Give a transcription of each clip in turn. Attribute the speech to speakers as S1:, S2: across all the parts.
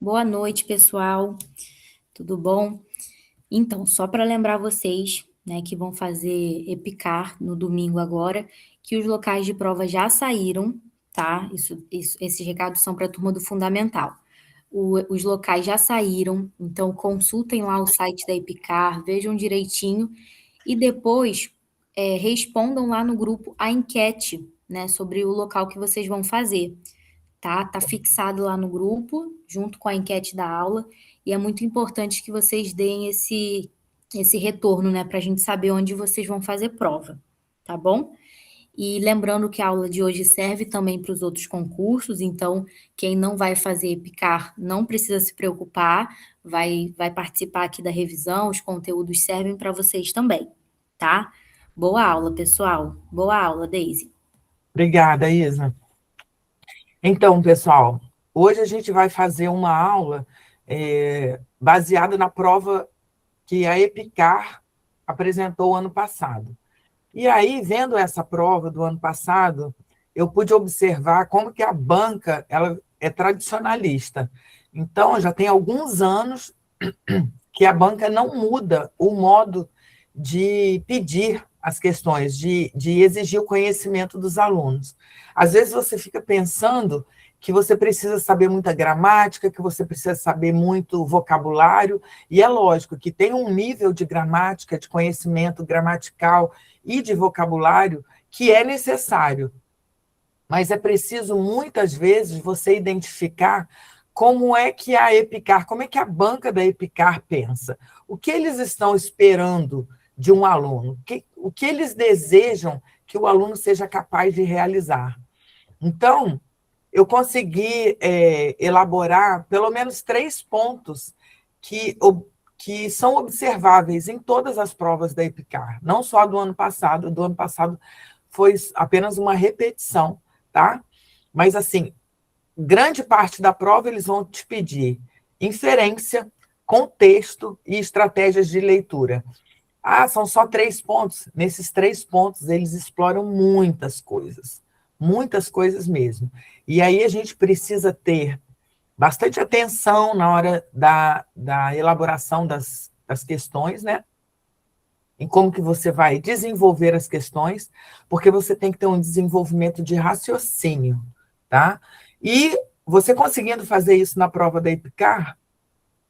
S1: Boa noite, pessoal. Tudo bom? Então, só para lembrar vocês, né, que vão fazer EPICAR no domingo agora, que os locais de prova já saíram, tá? Esses recados são para a turma do Fundamental. Os locais já saíram, então consultem lá o site da EPICAR, vejam direitinho e depois respondam lá no grupo a enquete, né, sobre o local que vocês vão fazer, tá? Tá fixado lá no grupo, junto com a enquete da aula, e é muito importante que vocês deem esse retorno, né, para a gente saber onde vocês vão fazer prova, tá bom? E lembrando que a aula de hoje serve também para os outros concursos, então quem não vai fazer EPICAR não precisa se preocupar, vai participar aqui da revisão, os conteúdos servem para vocês também, tá? Boa aula, pessoal. Boa aula, Daisy.
S2: Obrigada, Isa. Então, pessoal, hoje a gente vai fazer uma aula baseada na prova que a EPICAR apresentou ano passado. E aí, vendo essa prova do ano passado, eu pude observar como que a banca ela é tradicionalista. Então, já tem alguns anos que a banca não muda o modo de pedir as questões, de exigir o conhecimento dos alunos. Às vezes você fica pensando que você precisa saber muita gramática, que você precisa saber muito vocabulário, e é lógico que tem um nível de gramática, de conhecimento gramatical e de vocabulário que é necessário, mas é preciso, muitas vezes, você identificar como é que a EPICAR, como é que a banca da EPICAR pensa. O que eles estão esperando de um aluno? O que eles desejam que o aluno seja capaz de realizar? Então, eu consegui elaborar pelo menos 3 pontos que são observáveis em todas as provas da EPICAR, não só do ano passado foi apenas uma repetição, tá? Mas, assim, grande parte da prova eles vão te pedir inferência, contexto e estratégias de leitura. Ah, são só 3 pontos. Nesses 3 pontos, eles exploram muitas coisas mesmo. E aí a gente precisa ter bastante atenção na hora da elaboração das questões, né? Em como que você vai desenvolver as questões, porque você tem que ter um desenvolvimento de raciocínio, tá? E você conseguindo fazer isso na prova da EPICAR,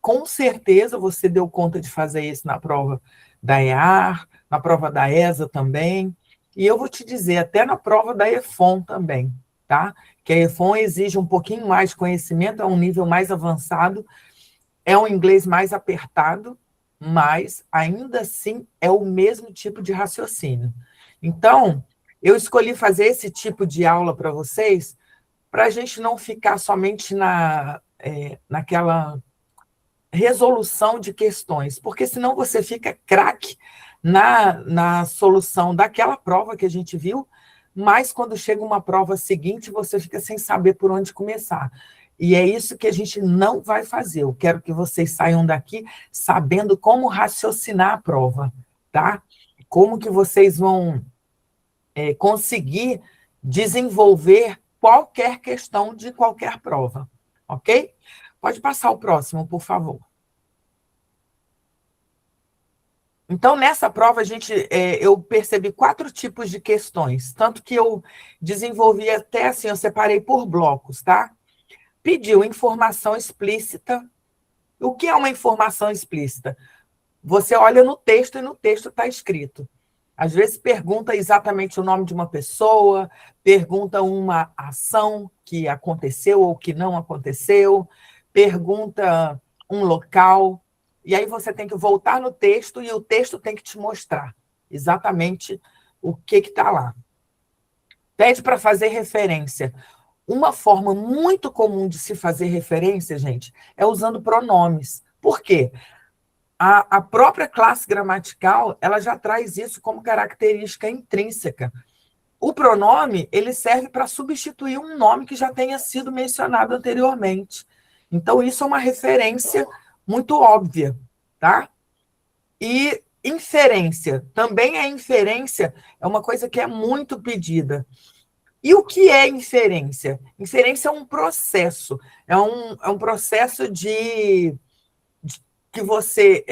S2: com certeza você deu conta de fazer isso na prova da EAR, na prova da ESA também, e eu vou te dizer, até na prova da EFON também, tá? Que a EFON exige um pouquinho mais de conhecimento, é um nível mais avançado, é um inglês mais apertado, mas ainda assim é o mesmo tipo de raciocínio. Então, eu escolhi fazer esse tipo de aula para vocês, para a gente não ficar somente naquela resolução de questões, porque senão você fica craque na solução daquela prova que a gente viu, mas quando chega uma prova seguinte, você fica sem saber por onde começar. E é isso que a gente não vai fazer. Eu quero que vocês saiam daqui sabendo como raciocinar a prova, tá? Como que vocês vão conseguir desenvolver qualquer questão de qualquer prova, ok? Pode passar o próximo, por favor. Então, nessa prova, eu percebi 4 tipos de questões, tanto que eu desenvolvi até assim, eu separei por blocos, tá? Pediu informação explícita. O que é uma informação explícita? Você olha no texto e no texto está escrito. Às vezes pergunta exatamente o nome de uma pessoa, pergunta uma ação que aconteceu ou que não aconteceu, pergunta um local, e aí você tem que voltar no texto e o texto tem que te mostrar exatamente o que está lá. Pede para fazer referência. Uma forma muito comum de se fazer referência, gente, é usando pronomes. Por quê? A própria classe gramatical, ela já traz isso como característica intrínseca. O pronome, ele serve para substituir um nome que já tenha sido mencionado anteriormente. Então, isso é uma referência muito óbvia, tá? E inferência, também a inferência é uma coisa que é muito pedida. E o que é inferência? Inferência é um processo, é um processo que você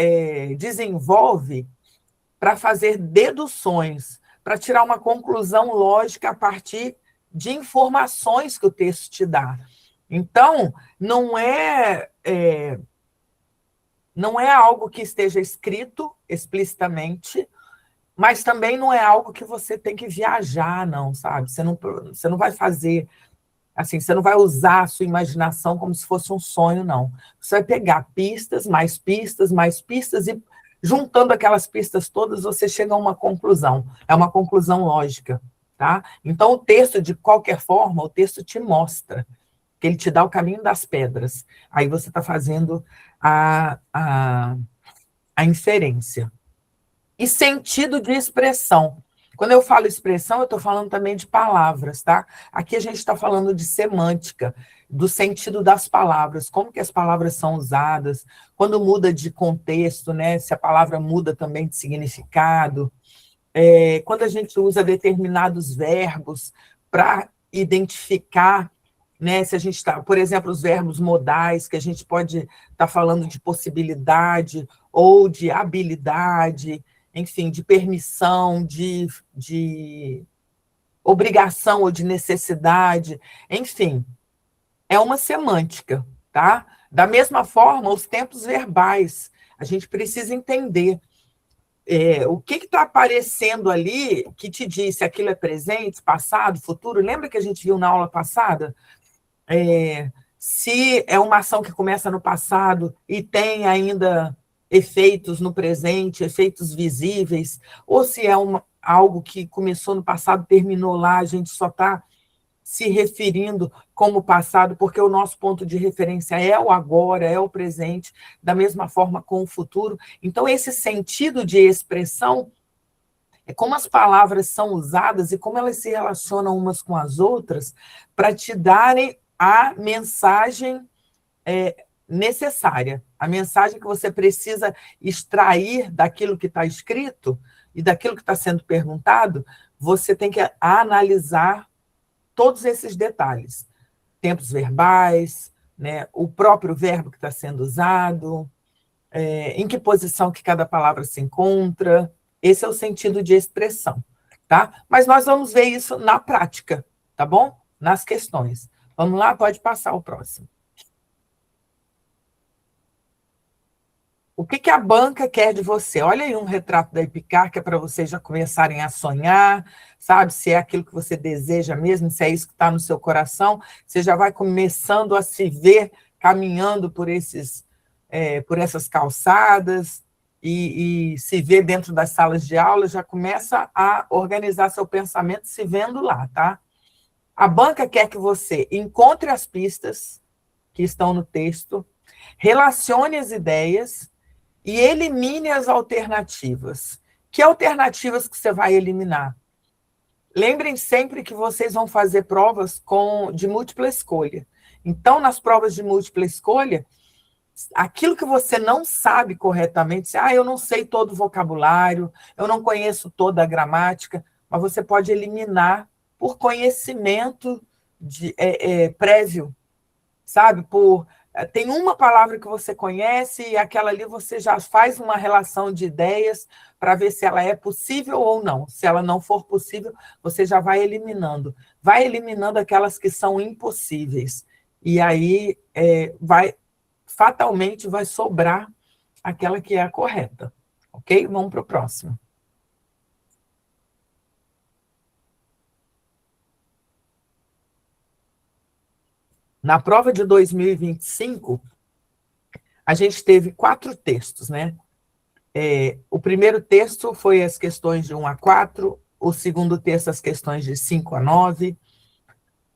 S2: desenvolve para fazer deduções, para tirar uma conclusão lógica a partir de informações que o texto te dá. Então, não é algo que esteja escrito explicitamente, mas também não é algo que você tem que viajar, não, sabe? Você não vai fazer assim, você não vai usar a sua imaginação como se fosse um sonho, não. Você vai pegar pistas, mais pistas, e juntando aquelas pistas todas, você chega a uma conclusão. É uma conclusão lógica, tá? Então, o texto, de qualquer forma, o texto te mostra, que ele te dá o caminho das pedras. Aí você está fazendo a inferência. E sentido de expressão. Quando eu falo expressão, eu estou falando também de palavras, tá? Aqui a gente está falando de semântica, do sentido das palavras, como que as palavras são usadas, quando muda de contexto, né? Se a palavra muda também de significado, quando a gente usa determinados verbos para identificar, né? Se a gente está, por exemplo, os verbos modais, que a gente pode estar falando de possibilidade ou de habilidade, enfim, de permissão, de obrigação ou de necessidade, enfim, é uma semântica, tá? Da mesma forma, os tempos verbais, a gente precisa entender o que está aparecendo ali que te diz se aquilo é presente, passado, futuro. Lembra que a gente viu na aula passada? Se é uma ação que começa no passado e tem ainda efeitos no presente, efeitos visíveis, ou se é algo que começou no passado, terminou lá, a gente só está se referindo como passado, porque o nosso ponto de referência é o agora, é o presente, da mesma forma com o futuro. Então, esse sentido de expressão é como as palavras são usadas e como elas se relacionam umas com as outras para te darem a mensagem necessária, a mensagem que você precisa extrair daquilo que está escrito e daquilo que está sendo perguntado. Você tem que analisar todos esses detalhes, tempos verbais, né, o próprio verbo que está sendo usado, em que posição que cada palavra se encontra. Esse é o sentido de expressão, tá? Mas nós vamos ver isso na prática, tá bom? Nas questões. Vamos lá? Pode passar o próximo. O que a banca quer de você? Olha aí um retrato da Epicar, que é para vocês já começarem a sonhar, sabe? Se é aquilo que você deseja mesmo, se é isso que está no seu coração, você já vai começando a se ver caminhando por essas calçadas e se ver dentro das salas de aula, já começa a organizar seu pensamento se vendo lá, tá? A banca quer que você encontre as pistas que estão no texto, relacione as ideias e elimine as alternativas. Que alternativas que você vai eliminar? Lembrem sempre que vocês vão fazer provas de múltipla escolha. Então, nas provas de múltipla escolha, aquilo que você não sabe corretamente, eu não sei todo o vocabulário, eu não conheço toda a gramática, mas você pode eliminar por conhecimento prévio, sabe? Tem uma palavra que você conhece e aquela ali você já faz uma relação de ideias para ver se ela é possível ou não. Se ela não for possível, você já vai eliminando. Vai eliminando aquelas que são impossíveis. E aí fatalmente vai sobrar aquela que é a correta. Ok? Vamos para o próximo. Na prova de 2025, a gente teve 4 textos, né? O primeiro texto foi as questões de 1 a 4, o segundo texto as questões de 5 a 9,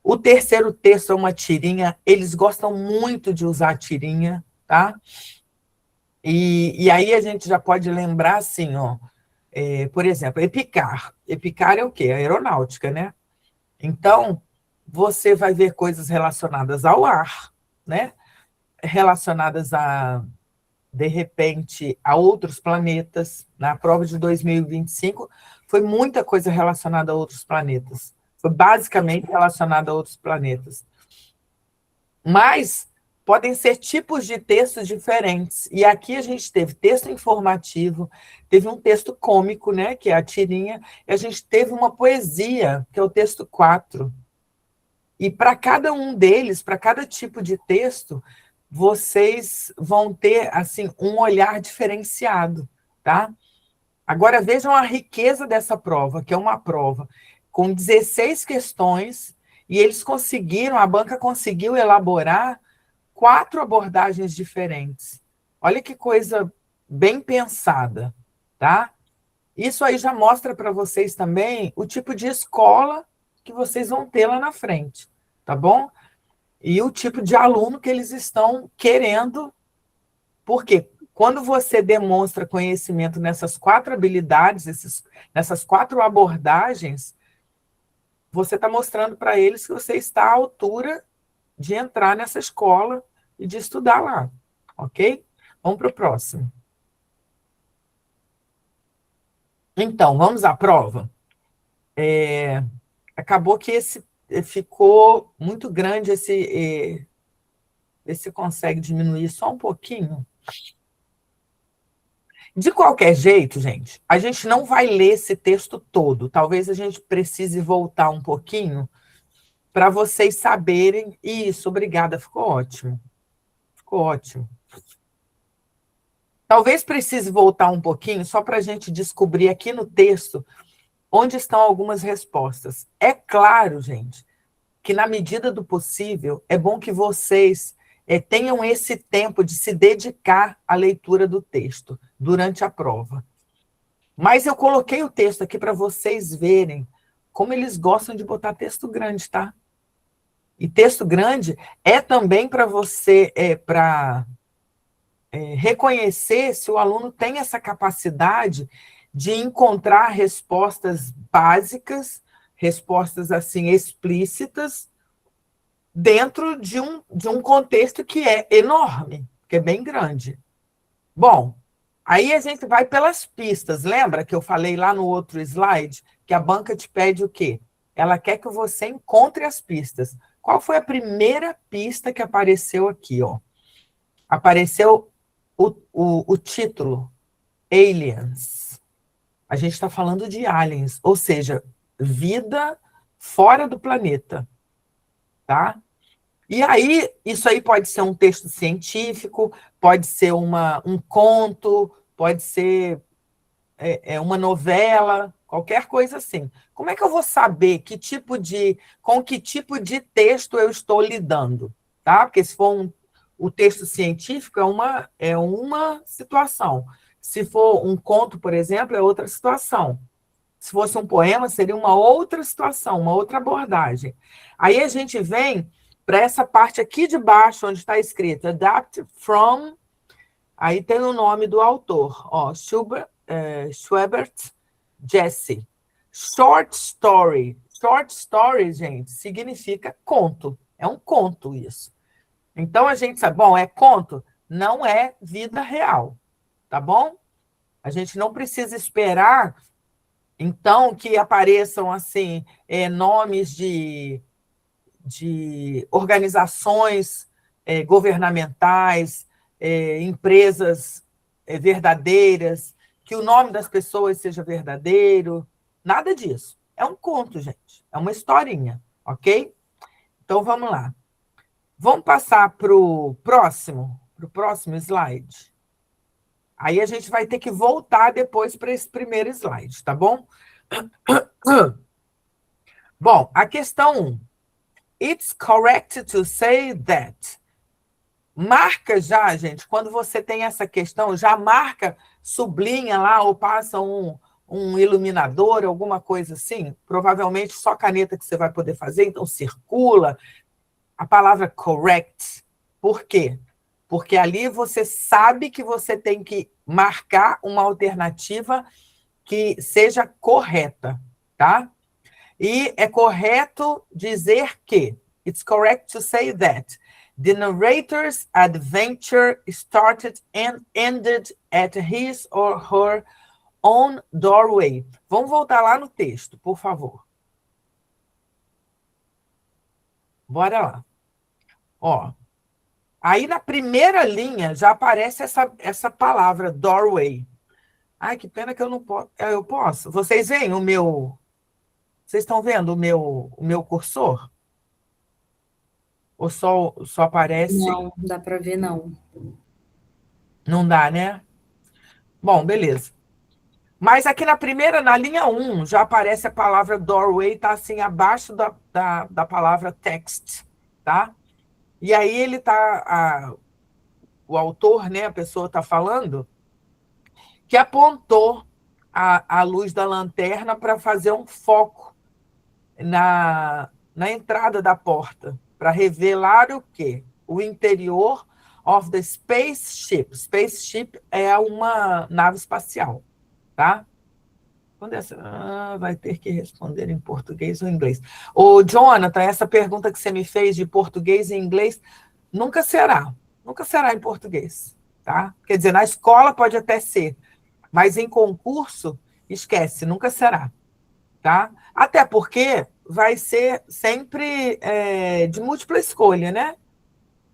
S2: o terceiro texto é uma tirinha, eles gostam muito de usar tirinha, tá? E aí a gente já pode lembrar assim, por exemplo, Epicar. Epicar é o quê? A aeronáutica, né? Então, você vai ver coisas relacionadas ao ar, né? Relacionadas de repente, a outros planetas. Na prova de 2025, foi muita coisa relacionada a outros planetas, Foi basicamente relacionado a outros planetas. Mas podem ser tipos de textos diferentes. E aqui a gente teve texto informativo, teve um texto cômico, né, que é a tirinha, e a gente teve uma poesia, que é o texto 4. E para cada um deles, para cada tipo de texto, vocês vão ter assim um olhar diferenciado, tá? Agora vejam a riqueza dessa prova, que é uma prova com 16 questões, e eles conseguiram, a banca conseguiu elaborar 4 abordagens diferentes. Olha que coisa bem pensada, tá? Isso aí já mostra para vocês também o tipo de escola que vocês vão ter lá na frente, tá bom? E o tipo de aluno que eles estão querendo, porque quando você demonstra conhecimento nessas 4 habilidades, nessas 4 abordagens, você está mostrando para eles que você está à altura de entrar nessa escola e de estudar lá, ok? Vamos para o próximo. Então, vamos à prova. Acabou que ficou muito grande esse. Vê se consegue diminuir só um pouquinho. De qualquer jeito, gente, a gente não vai ler esse texto todo. Talvez a gente precise voltar um pouquinho para vocês saberem. Isso, obrigada, ficou ótimo. Ficou ótimo. Talvez precise voltar um pouquinho só para a gente descobrir aqui no texto onde estão algumas respostas. É claro, gente, que na medida do possível é bom que vocês tenham esse tempo de se dedicar à leitura do texto durante a prova. Mas eu coloquei o texto aqui para vocês verem como eles gostam de botar texto grande, tá? E texto grande é também para você, para reconhecer se o aluno tem essa capacidade de encontrar respostas básicas, respostas assim explícitas, dentro de um contexto que é enorme, que é bem grande. Bom, aí a gente vai pelas pistas. Lembra que eu falei lá no outro slide que a banca te pede o quê? Ela quer que você encontre as pistas. Qual foi a primeira pista que apareceu aqui? Ó? Apareceu o título, Aliens. A gente está falando de aliens, ou seja, vida fora do planeta. Tá? E aí, isso aí pode ser um texto científico, pode ser um conto, pode ser uma novela, qualquer coisa assim. Como é que eu vou saber com que tipo de texto eu estou lidando? Tá? Porque se for o texto científico, é uma situação. Se for um conto, por exemplo, é outra situação. Se fosse um poema, seria uma outra situação, uma outra abordagem. Aí a gente vem para essa parte aqui de baixo, onde está escrito Adapt from, aí tem o nome do autor, ó, Schubert Jesse. Short story. Short story, gente, significa conto. É um conto isso. Então a gente sabe, bom, é conto, não é vida real, tá bom? A gente não precisa esperar, então, que apareçam assim nomes de organizações governamentais, empresas verdadeiras, que o nome das pessoas seja verdadeiro, nada disso. É um conto, gente, é uma historinha, ok? Então, vamos lá. Vamos passar para o próximo slide. Aí a gente vai ter que voltar depois para esse primeiro slide, tá bom? Bom, a questão 1. It's correct to say that. Marca já, gente, quando você tem essa questão, já marca, sublinha lá ou passa um iluminador, alguma coisa assim. Provavelmente só caneta que você vai poder fazer, então circula a palavra correct. Por quê? Porque ali você sabe que você tem que marcar uma alternativa que seja correta, tá? E é correto dizer que, it's correct to say that, the narrator's adventure started and ended at his or her own doorway. Vamos voltar lá no texto, por favor. Bora lá. Ó, aí na primeira linha já aparece essa palavra, doorway. Ai, que pena que eu não posso. Eu posso. Vocês veem o meu. Vocês estão vendo o meu cursor? Ou só aparece.
S1: Não, dá para ver, não.
S2: Não dá, né? Bom, beleza. Mas aqui na linha um já aparece a palavra doorway, tá assim abaixo da palavra text, tá? E aí o autor, né, a pessoa está falando, que apontou a luz da lanterna para fazer um foco na entrada da porta, para revelar o quê? O interior of the spaceship. Spaceship é uma nave espacial, tá? Quando vai ter que responder em português ou inglês. Ô, Jonathan, essa pergunta que você me fez de português e inglês nunca será. Nunca será em português, tá? Quer dizer, na escola pode até ser, mas em concurso, esquece, nunca será, tá? Até porque vai ser sempre de múltipla escolha, né?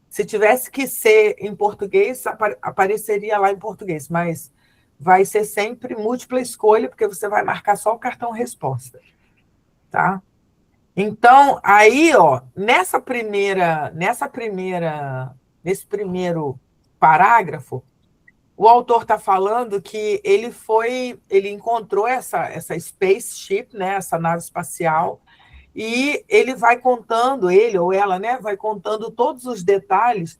S2: Se tivesse que ser em português, apareceria lá em português, mas vai ser sempre múltipla escolha, porque você vai marcar só o cartão resposta, tá? Então, aí, ó, nesse primeiro parágrafo, o autor está falando que ele encontrou essa spaceship, né, essa nave espacial, e ele vai contando, ele ou ela, né, vai contando todos os detalhes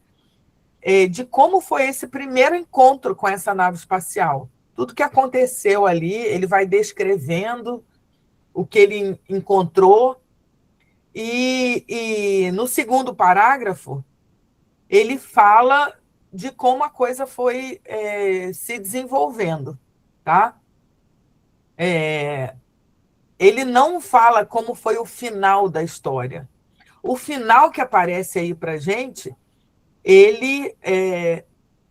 S2: de como foi esse primeiro encontro com essa nave espacial. Tudo que aconteceu ali, ele vai descrevendo o que ele encontrou, e no segundo parágrafo, ele fala de como a coisa foi se desenvolvendo, tá? Ele não fala como foi o final da história. O final que aparece aí para gente, ele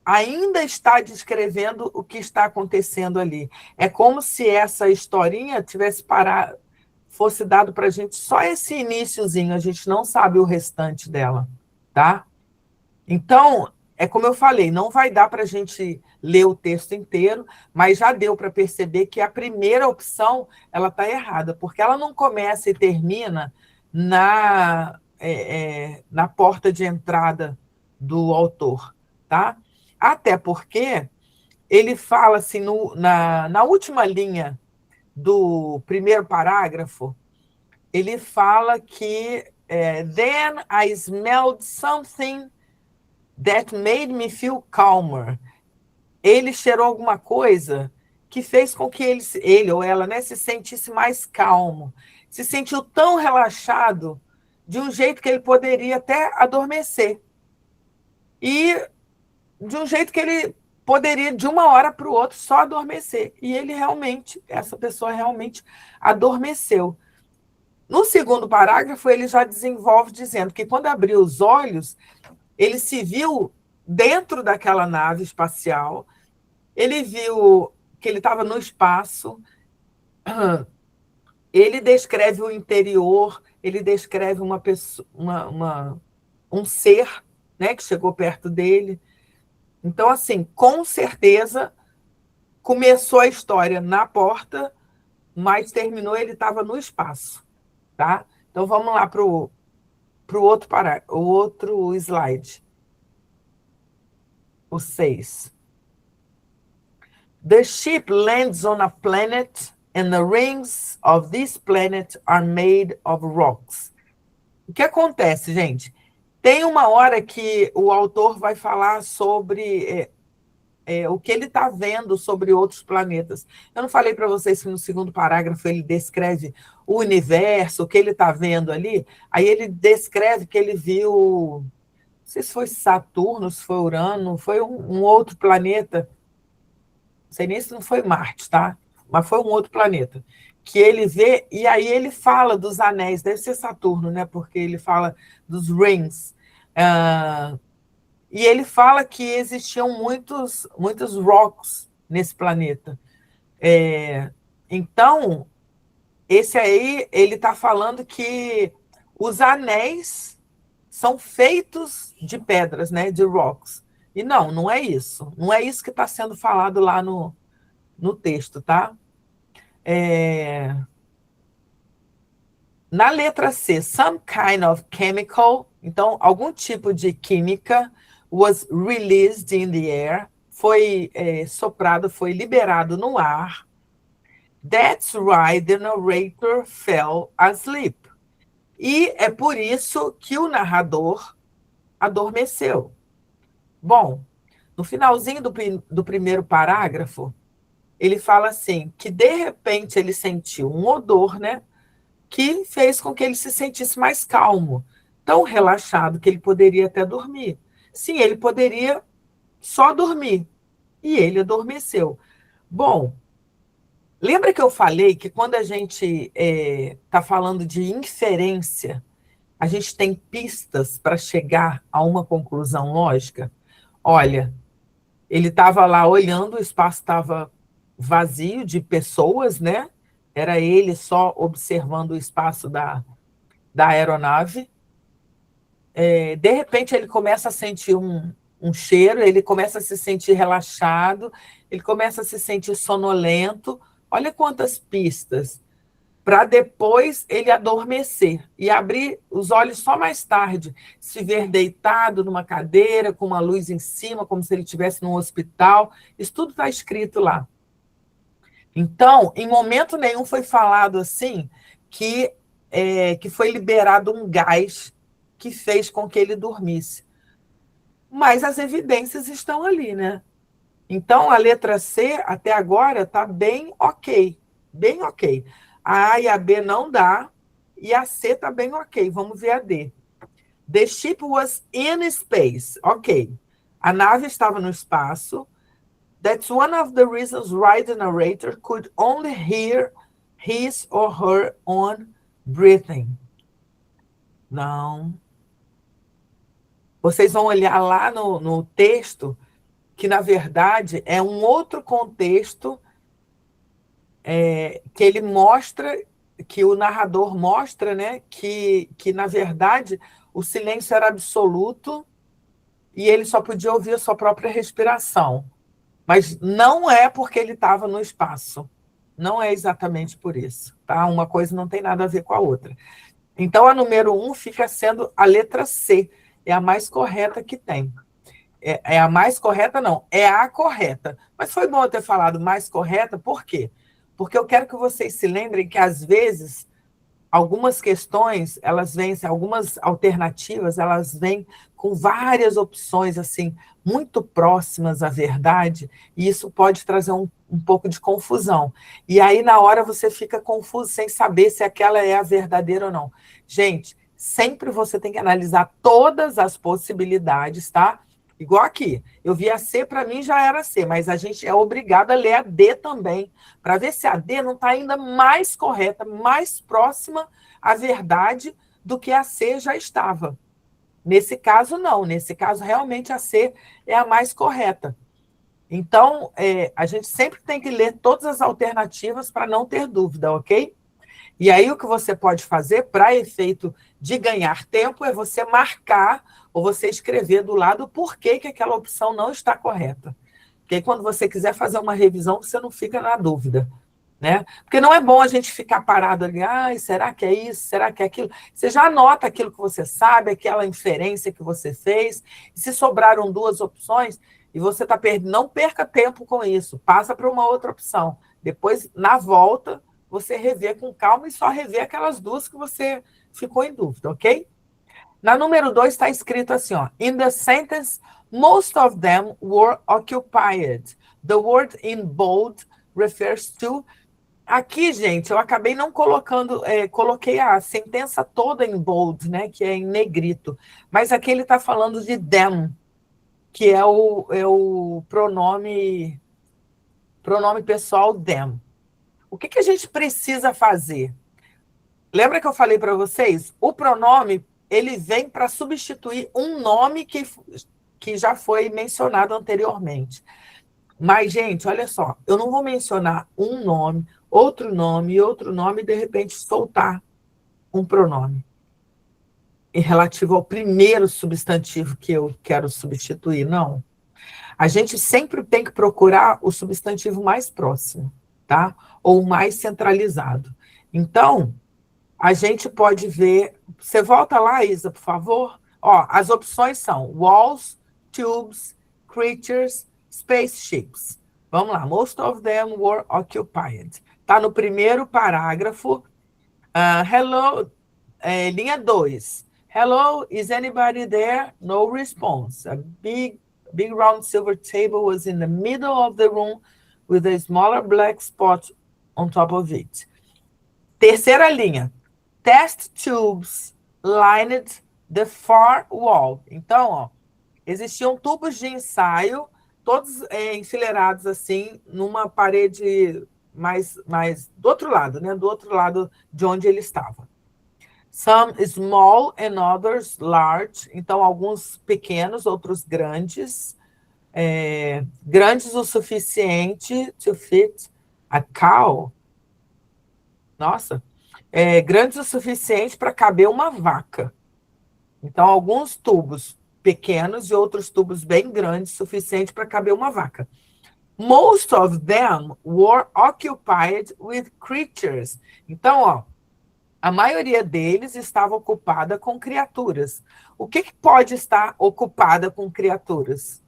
S2: ainda está descrevendo o que está acontecendo ali. É como se essa historinha tivesse parado, fosse dado para a gente só esse iniciozinho, a gente não sabe o restante dela, tá? Então, é como eu falei, não vai dar para a gente ler o texto inteiro, mas já deu para perceber que a primeira opção ela está errada, porque ela não começa e termina na porta de entrada do autor, tá? Até porque ele fala assim, na última linha do primeiro parágrafo, ele fala que then I smelled something that made me feel calmer. Ele cheirou alguma coisa que fez com que ele ou ela, né, se sentisse mais calmo, se sentiu tão relaxado de um jeito que ele poderia até adormecer. E de um jeito que ele poderia, de uma hora para o outro, só adormecer. E ele realmente, essa pessoa realmente adormeceu. No segundo parágrafo, ele já desenvolve dizendo que quando abriu os olhos, ele se viu dentro daquela nave espacial, ele viu que ele estava no espaço, ele descreve o interior, ele descreve uma pessoa, um ser, né, que chegou perto dele. Então, assim, com certeza começou a história na porta, mas terminou, ele estava no espaço, tá? Então vamos lá para o outro slide, o 6. The ship lands on a planet and the rings of this planet are made of rocks. O que acontece, gente? Tem uma hora que o autor vai falar sobre o que ele está vendo sobre outros planetas. Eu não falei para vocês que no segundo parágrafo ele descreve o universo, o que ele está vendo ali? Aí ele descreve que ele viu, não sei se foi Saturno, se foi Urano, foi um outro planeta, não sei nem se não foi Marte, tá? Mas foi um outro planeta, que ele vê, e aí ele fala dos anéis, deve ser Saturno, né? Porque ele fala dos rings. E ele fala que existiam muitos rocks nesse planeta. Então, esse aí, ele está falando que os anéis são feitos de pedras, né, de rocks. E não é isso. Não é isso que está sendo falado lá no texto, tá? Na letra C, some kind of chemical, então, algum tipo de química was released in the air, foi soprado, foi liberado no ar. That's why the narrator fell asleep. E é por isso que o narrador adormeceu. Bom, no finalzinho do primeiro parágrafo, ele fala assim, que de repente ele sentiu um odor, né, que fez com que ele se sentisse mais calmo, tão relaxado que ele poderia até dormir. Sim, ele poderia só dormir, e ele adormeceu. Bom, lembra que eu falei que quando a gente está falando de inferência, a gente tem pistas para chegar a uma conclusão lógica? Olha, ele estava lá olhando, o espaço estava vazio de pessoas, né? Era ele só observando o espaço da aeronave. De repente, ele começa a sentir um cheiro, ele começa a se sentir relaxado, ele começa a se sentir sonolento. Olha quantas pistas, para depois ele adormecer e abrir os olhos só mais tarde, se ver deitado numa cadeira, com uma luz em cima, como se ele estivesse num hospital. Isso tudo está escrito lá. Então, em momento nenhum foi falado assim que foi liberado um gás que fez com que ele dormisse. Mas as evidências estão ali, né? Então, a letra C, até agora, está bem ok. Bem ok. A A e a B não dá, e a C está bem ok. Vamos ver a D. The ship was in space. Ok. A nave estava no espaço. That's one of the reasons why the narrator could only hear his or her own breathing. Não. Vocês vão olhar lá no texto que, na verdade, é um outro contexto que ele mostra, que o narrador mostra, né, que, na verdade, o silêncio era absoluto e ele só podia ouvir a sua própria respiração. Mas não é porque ele estava no espaço. Não é exatamente por isso. Tá? Uma coisa não tem nada a ver com a outra. Então, a número 1 fica sendo a letra C. É a mais correta que tem. É a mais correta, não. É a correta. Mas foi bom eu ter falado mais correta, por quê? Porque eu quero que vocês se lembrem que, às vezes, algumas questões, elas vêm, algumas alternativas, elas vêm com várias opções, assim, muito próximas à verdade, e isso pode trazer um pouco de confusão. E aí, na hora, você fica confuso, sem saber se aquela é a verdadeira ou não. Gente, sempre você tem que analisar todas as possibilidades, tá? Igual aqui, eu vi a C, para mim já era C, mas a gente é obrigado a ler a D também, para ver se a D não está ainda mais correta, mais próxima à verdade do que a C já estava. Nesse caso, não. Nesse caso, realmente, a C é a mais correta. Então, a gente sempre tem que ler todas as alternativas para não ter dúvida, ok? E aí, o que você pode fazer, para efeito de ganhar tempo, é você marcar ou você escrever do lado por que aquela opção não está correta. Porque aí, quando você quiser fazer uma revisão, você não fica na dúvida. Né? Porque não é bom a gente ficar parado ali, será que é isso? Será que é aquilo? Você já anota aquilo que você sabe, aquela inferência que você fez, e se sobraram duas opções, e você está perdendo, não perca tempo com isso, passa para uma outra opção. Depois, na volta, você revê com calma e só revê aquelas duas que você ficou em dúvida, ok? Na número 2 está escrito assim, ó, in the sentence, most of them were occupied. The word in bold refers to... Aqui, gente, eu acabei não colocando, coloquei a sentença toda em bold, né, que é em negrito, mas aqui ele está falando de them, que é o pronome pessoal them. O que a gente precisa fazer? Lembra que eu falei para vocês? O pronome, ele vem para substituir um nome que já foi mencionado anteriormente. Mas, gente, olha só, eu não vou mencionar um nome, outro nome e outro nome, e de repente soltar um pronome. relativo ao primeiro substantivo que eu quero substituir, não. A gente sempre tem que procurar o substantivo mais próximo, tá? Ou mais centralizado. Então, a gente pode ver... Você volta lá, Isa, por favor? Ó, as opções são walls, tubes, creatures, spaceships. Vamos lá. Most of them were occupied. Está no primeiro parágrafo. Hello, linha 2. Hello, is anybody there? No response. A big round silver table was in the middle of the room with a smaller black spot on top of it. Terceira linha. Test tubes lined the far wall. Então, ó, existiam tubos de ensaio, todos enfileirados assim, numa parede mais do outro lado, né? Do outro lado de onde ele estava. Some small and others large. Então, alguns pequenos, outros grandes. Grandes o suficiente to fit a cow. Nossa. Grandes o suficiente para caber uma vaca. Então, alguns tubos pequenos e outros tubos bem grandes, suficiente para caber uma vaca. Most of them were occupied with creatures. Então, ó, a maioria deles estava ocupada com criaturas. O que pode estar ocupada com criaturas?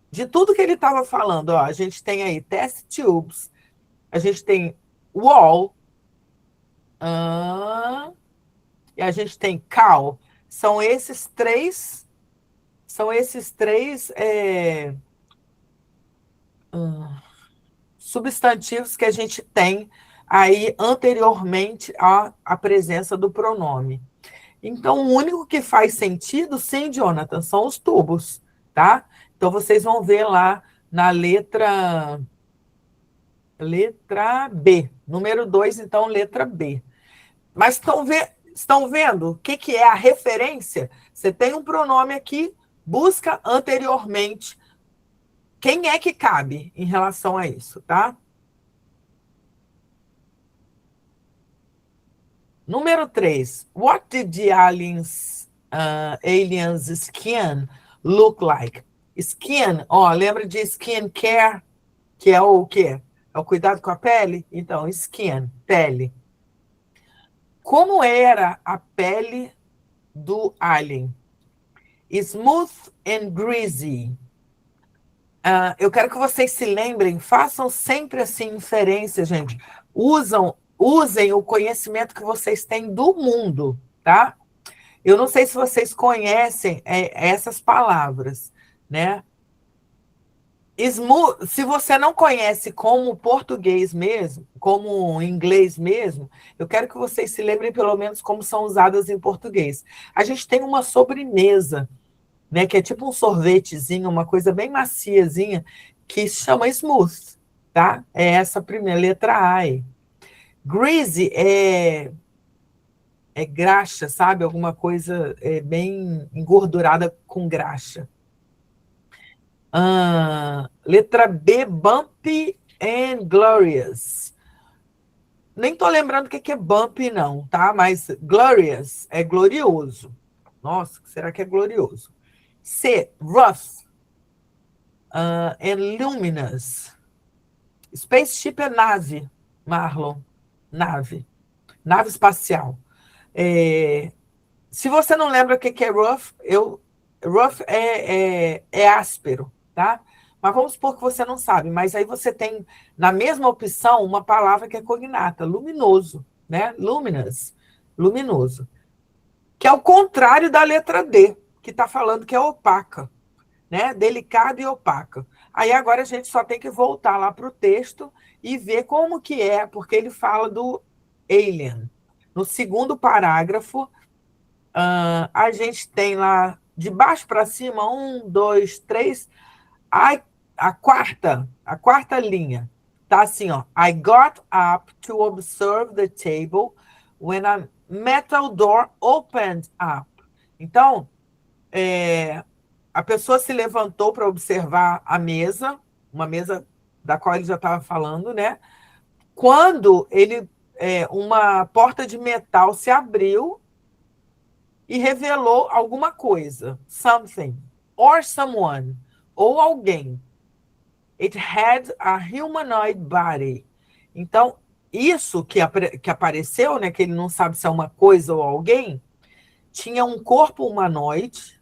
S2: De tudo que ele estava falando, ó, a gente tem aí test tubes, a gente tem wall, e a gente tem cow. São esses três substantivos que a gente tem aí anteriormente à presença do pronome. Então, o único que faz sentido, sim, Jonathan, são os tubos, tá? Então, vocês vão ver lá na letra B. Número 2, então, letra B. Mas estão vendo o que é a referência? Você tem um pronome aqui, busca anteriormente. Quem é que cabe em relação a isso, tá? Número 3. What did the aliens skin look like? Skin, ó, lembra de skin care, que é o quê? É o cuidado com a pele? Então, skin, pele. Como era a pele do alien? Smooth and greasy. Eu quero que vocês se lembrem, façam sempre assim inferência, gente. Usem o conhecimento que vocês têm do mundo, tá? Eu não sei se vocês conhecem essas palavras, né? Se você não conhece como português mesmo, como inglês mesmo, eu quero que vocês se lembrem pelo menos como são usadas em português. A gente tem uma sobremesa, né, que é tipo um sorvetezinho, uma coisa bem maciazinha, que se chama smooth, tá? É essa primeira letra A aí. Greasy é graxa, sabe? Alguma coisa bem engordurada com graxa. Letra B, bumpy and glorious. Nem tô lembrando o que é bumpy, não, tá? Mas glorious é glorioso. Nossa, será que é glorioso? C, rough and luminous. Spaceship é nave, Marlon. Nave espacial. Se você não lembra o que é rough, rough é áspero, tá? Mas vamos supor que você não sabe, mas aí você tem, na mesma opção, uma palavra que é cognata, luminoso, né? Luminous, luminoso. Que é o contrário da letra D, que está falando que é opaca, né? Delicada e opaca. Aí agora a gente só tem que voltar lá para o texto e ver como que é, porque ele fala do alien. No segundo parágrafo, a gente tem lá, de baixo para cima, 1, 2, 3, a quarta linha, tá assim, ó. I got up to observe the table when a metal door opened up. Então, a pessoa se levantou para observar a mesa, uma mesa da qual ele já estava falando, né? Quando uma porta de metal se abriu e revelou alguma coisa, something, or someone, ou alguém. It had a humanoid body. Então, isso que apareceu, né, que ele não sabe se é uma coisa ou alguém, tinha um corpo humanoide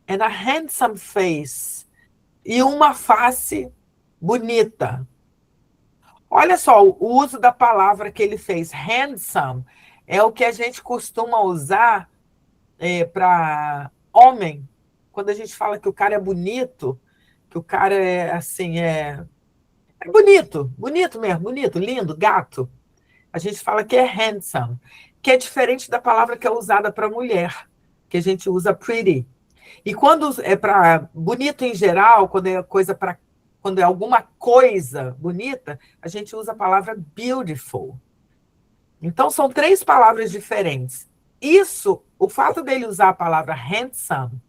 S2: and a handsome face, e uma face bonita. Olha só, o uso da palavra que ele fez, handsome, é o que a gente costuma usar para homem. Quando a gente fala que o cara é bonito, que o cara é assim, é bonito, bonito mesmo, bonito, lindo, gato. A gente fala que é handsome, que é diferente da palavra que é usada para mulher, que a gente usa pretty. E quando é para bonito em geral, quando é alguma coisa bonita, a gente usa a palavra beautiful. Então são três palavras diferentes. Isso, o fato dele usar a palavra handsome,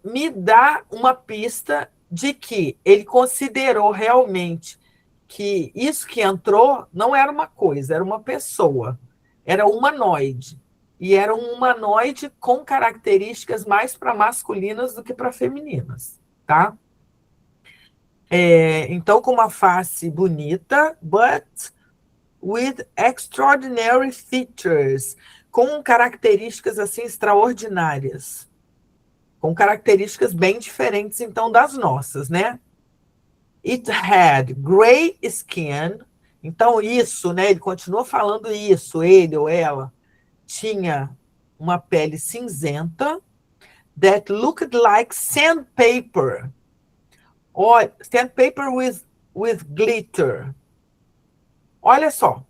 S2: me dá uma pista de que ele considerou realmente que isso que entrou não era uma coisa, era uma pessoa, era humanoide. E era um humanoide com características mais para masculinas do que para femininas, tá? Então, com uma face bonita, but with extraordinary features, com características assim extraordinárias, com características bem diferentes, então, das nossas, né? It had gray skin. Então, isso, né? Ele continua falando isso, ele ou ela tinha uma pele cinzenta that looked like sandpaper. Olha, sandpaper with glitter. Olha só.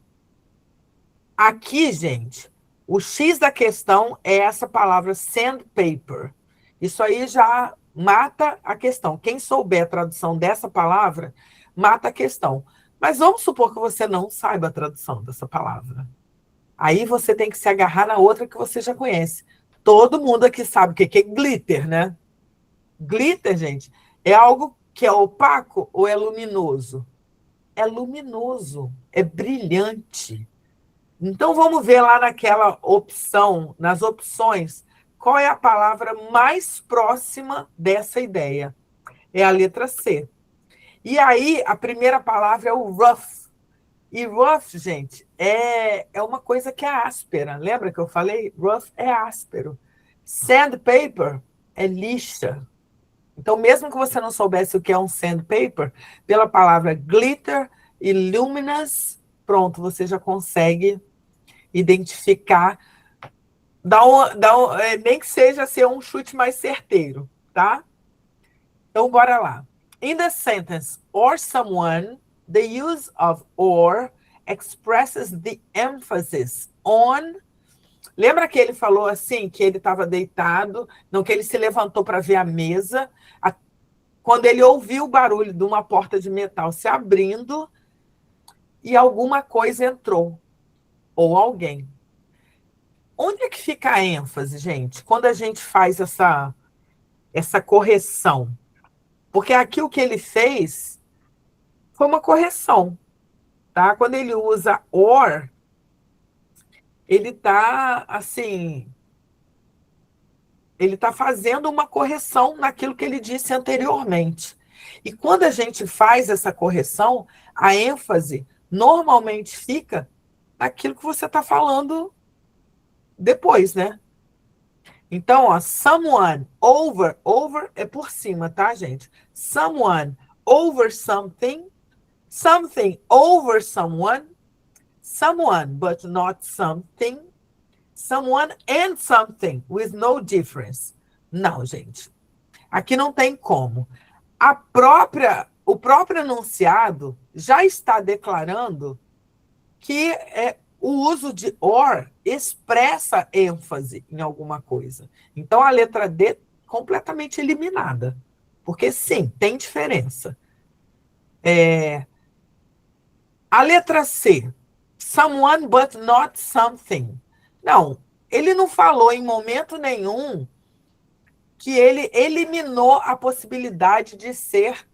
S2: Aqui, gente, o X da questão é essa palavra sandpaper. Isso aí já mata a questão. Quem souber a tradução dessa palavra, mata a questão. Mas vamos supor que você não saiba a tradução dessa palavra. Aí você tem que se agarrar na outra que você já conhece. Todo mundo aqui sabe o que é glitter, né? Glitter, gente, é algo que é opaco ou é luminoso? É luminoso, é brilhante. Então, vamos ver lá naquela opção, nas opções, qual é a palavra mais próxima dessa ideia. É a letra C. E aí, a primeira palavra é o rough. E rough, gente, é uma coisa que é áspera. Lembra que eu falei? Rough é áspero. Sandpaper é lixa. Então, mesmo que você não soubesse o que é um sandpaper, pela palavra glitter e luminous, pronto, você já consegue identificar, nem que seja ser um chute mais certeiro, tá? Então, bora lá. In the sentence, or someone, the use of or expresses the emphasis on. Lembra que ele falou assim, que ele estava deitado, não que ele se levantou para ver a mesa, quando ele ouviu o barulho de uma porta de metal se abrindo e alguma coisa entrou, ou alguém. Onde é que fica a ênfase, gente, quando a gente faz essa correção? Porque aqui o que ele fez foi uma correção, tá? Quando ele usa or, ele está assim, ele está fazendo uma correção naquilo que ele disse anteriormente. E quando a gente faz essa correção, a ênfase normalmente fica naquilo que você está falando depois, né? Então, ó, someone over é por cima, tá, gente? Someone over something, something over someone but not something, someone and something with no difference. Não, gente. Aqui não tem como. O próprio enunciado já está declarando que o uso de or expressa ênfase em alguma coisa. Então, a letra D completamente eliminada. Porque, sim, tem diferença. A letra C, someone but not something. Não, ele não falou em momento nenhum que ele eliminou a possibilidade de ser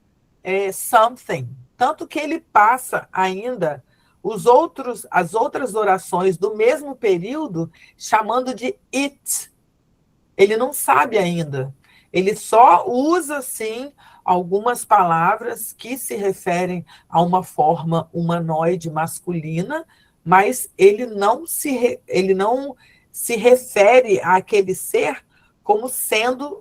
S2: something. Tanto que ele passa ainda as outras orações do mesmo período chamando de it. Ele não sabe ainda. Ele só usa, sim, algumas palavras que se referem a uma forma humanoide masculina, mas ele não se refere àquele ser como sendo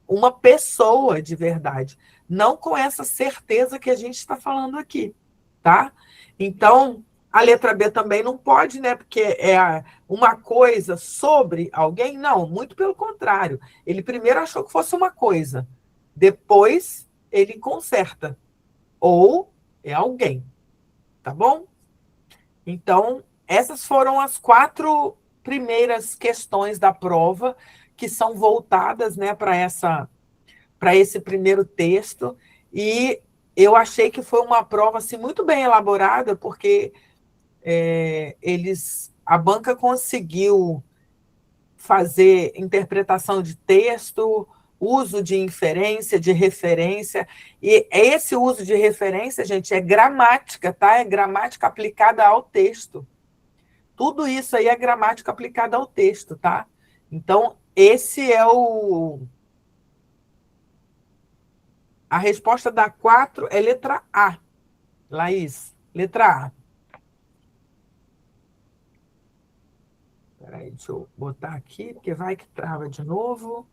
S2: uma pessoa de verdade. Não com essa certeza que a gente está falando aqui, tá? Então, a letra B também não pode, né? Porque é uma coisa sobre alguém. Não, muito pelo contrário. Ele primeiro achou que fosse uma coisa, depois ele conserta. Ou é alguém, tá bom? Então, essas foram as 4 primeiras questões da prova que são voltadas, né, para esse primeiro texto. E eu achei que foi uma prova assim, muito bem elaborada, porque a banca conseguiu fazer interpretação de texto, uso de inferência, de referência, e esse uso de referência, gente, é gramática, tá? É gramática aplicada ao texto. Tudo isso aí é gramática aplicada ao texto, tá? Então, esse é a resposta da 4 é letra A. Laís, letra A. Peraí, deixa eu botar aqui, porque vai que trava de novo.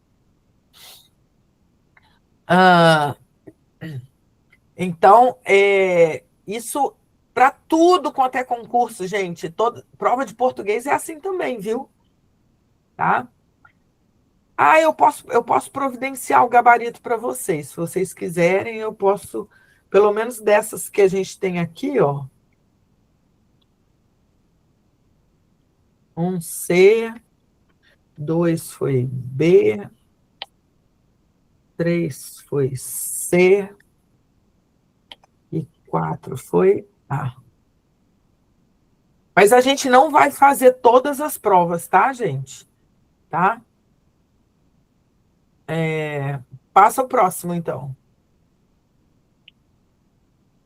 S2: Então, isso para tudo quanto é concurso, gente. Prova de português é assim também, viu? Tá? Ah, eu posso providenciar o gabarito para vocês. Se vocês quiserem, eu posso, pelo menos dessas que a gente tem aqui, ó. 1C, 2 foi B, 3 foi C e 4 foi A. Mas a gente não vai fazer todas as provas, tá, gente? Tá? Passa o próximo, então.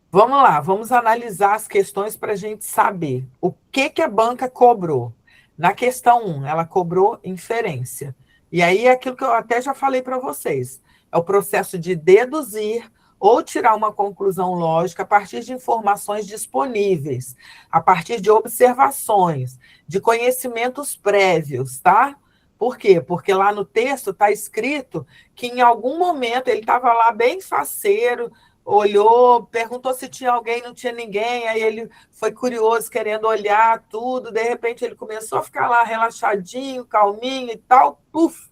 S2: Vamos lá, vamos analisar as questões para a gente saber o que a banca cobrou. Na questão 1, ela cobrou inferência. E aí é aquilo que eu até já falei para vocês. É o processo de deduzir ou tirar uma conclusão lógica a partir de informações disponíveis, a partir de observações, de conhecimentos prévios, tá? Por quê? Porque lá no texto está escrito que em algum momento ele estava lá bem faceiro, olhou, perguntou se tinha alguém, não tinha ninguém, aí ele foi curioso, querendo olhar tudo, de repente ele começou a ficar lá relaxadinho, calminho e tal, puf,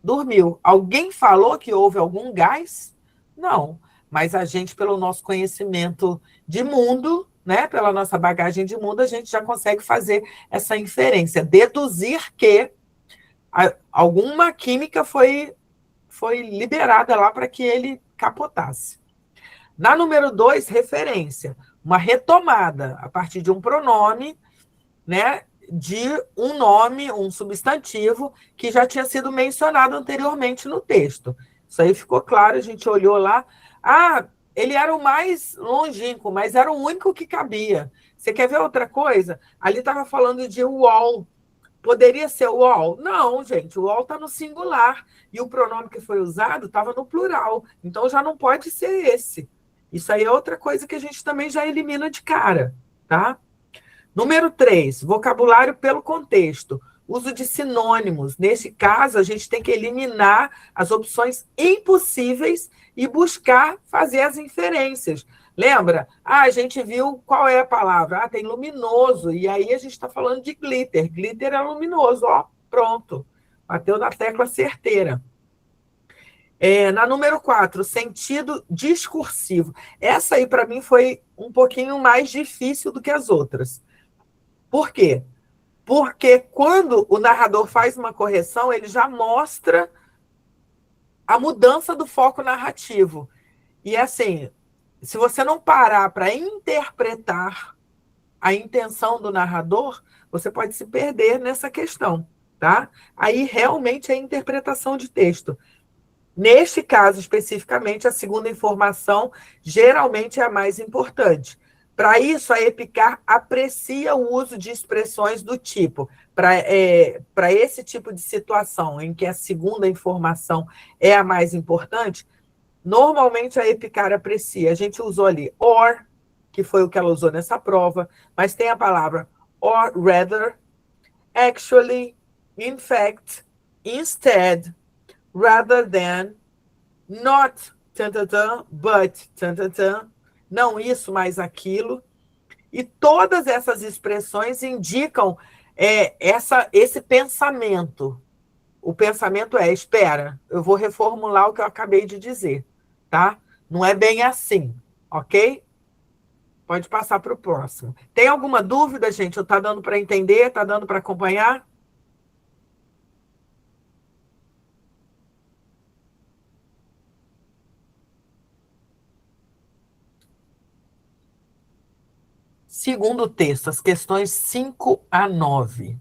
S2: dormiu. Alguém falou que houve algum gás? Não, mas a gente, pelo nosso conhecimento de mundo, né, pela nossa bagagem de mundo, a gente já consegue fazer essa inferência, deduzir que alguma química foi liberada lá para que ele capotasse. Na número 2, referência. Uma retomada a partir de um pronome, né, de um nome, um substantivo, que já tinha sido mencionado anteriormente no texto. Isso aí ficou claro, a gente olhou lá. Ah, ele era o mais longínquo, mas era o único que cabia. Você quer ver outra coisa? Ali estava falando de wall. Poderia ser o all? Não, gente, o all está no singular. E o pronome que foi usado estava no plural. Então já não pode ser esse. Isso aí é outra coisa que a gente também já elimina de cara, tá? Número 3, vocabulário pelo contexto. Uso de sinônimos. Nesse caso, a gente tem que eliminar as opções impossíveis e buscar fazer as inferências. Lembra? A gente viu qual é a palavra. Tem luminoso. E aí a gente está falando de glitter. Glitter é luminoso. Ó, pronto. Bateu na tecla certeira. Na número 4, sentido discursivo. Essa aí, para mim, foi um pouquinho mais difícil do que as outras. Por quê? Porque quando o narrador faz uma correção, ele já mostra a mudança do foco narrativo. E assim, se você não parar para interpretar a intenção do narrador, você pode se perder nessa questão, tá? Aí realmente é interpretação de texto. Neste caso especificamente, a segunda informação geralmente é a mais importante. Para isso, a EPICAR aprecia o uso de expressões do tipo, para esse tipo de situação em que a segunda informação é a mais importante, normalmente a EPICAR aprecia. A gente usou ali or, que foi o que ela usou nessa prova, mas tem a palavra or rather, actually, in fact, instead, rather than, not, tantatã, but, tantatã, não isso, mas aquilo. E todas essas expressões indicam esse pensamento. O pensamento é, espera, eu vou reformular o que eu acabei de dizer, tá? Não é bem assim, ok? Pode passar para o próximo. Tem alguma dúvida, gente? Está dando para entender? Está dando para acompanhar? Segundo texto, as questões 5 a 9.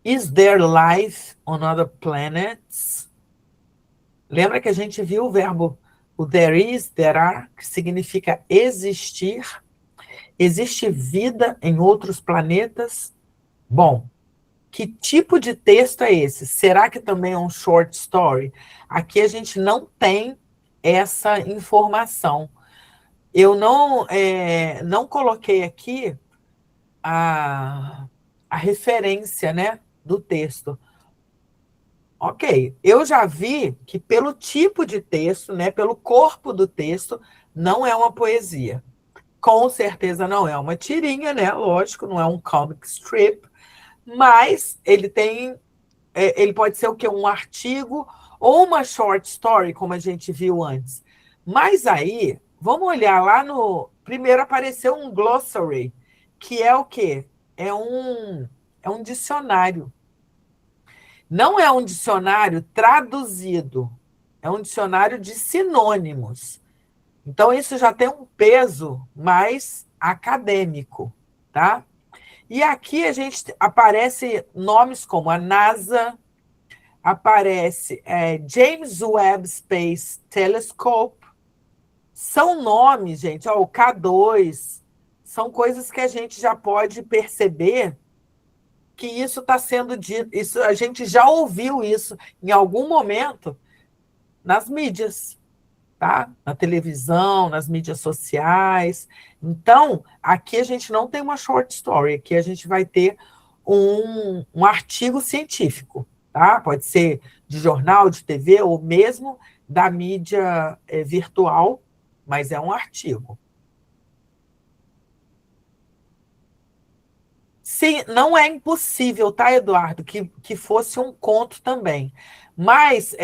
S2: Is there life on other planets? Lembra que a gente viu o verbo o there is, there are, que significa existir? Existe vida em outros planetas? Bom, que tipo de texto é esse? Será que também é um short story? Aqui a gente não tem essa informação. Eu não coloquei aqui a referência, né, do texto. Ok, eu já vi que pelo tipo de texto, né, pelo corpo do texto, não é uma poesia. Com certeza não é uma tirinha, né? Lógico, não é um comic strip, mas ele pode ser o quê? Um artigo ou uma short story, como a gente viu antes. Mas aí, vamos olhar lá no. Primeiro apareceu um glossary, que é o quê? É um dicionário. Não é um dicionário traduzido, é um dicionário de sinônimos. Então, isso já tem um peso mais acadêmico, tá? E aqui a gente aparece nomes como a NASA, aparece James Webb Space Telescope, são nomes, gente, ó, o K2, são coisas que a gente já pode perceber que isso está sendo dito, isso, a gente já ouviu isso em algum momento nas mídias, tá? Na televisão, nas mídias sociais. Então, aqui a gente não tem uma short story, aqui a gente vai ter um artigo científico, tá? Pode ser de jornal, de TV, ou mesmo da mídia virtual, mas é um artigo. Sim, não é impossível, tá, Eduardo, que fosse um conto também. Mas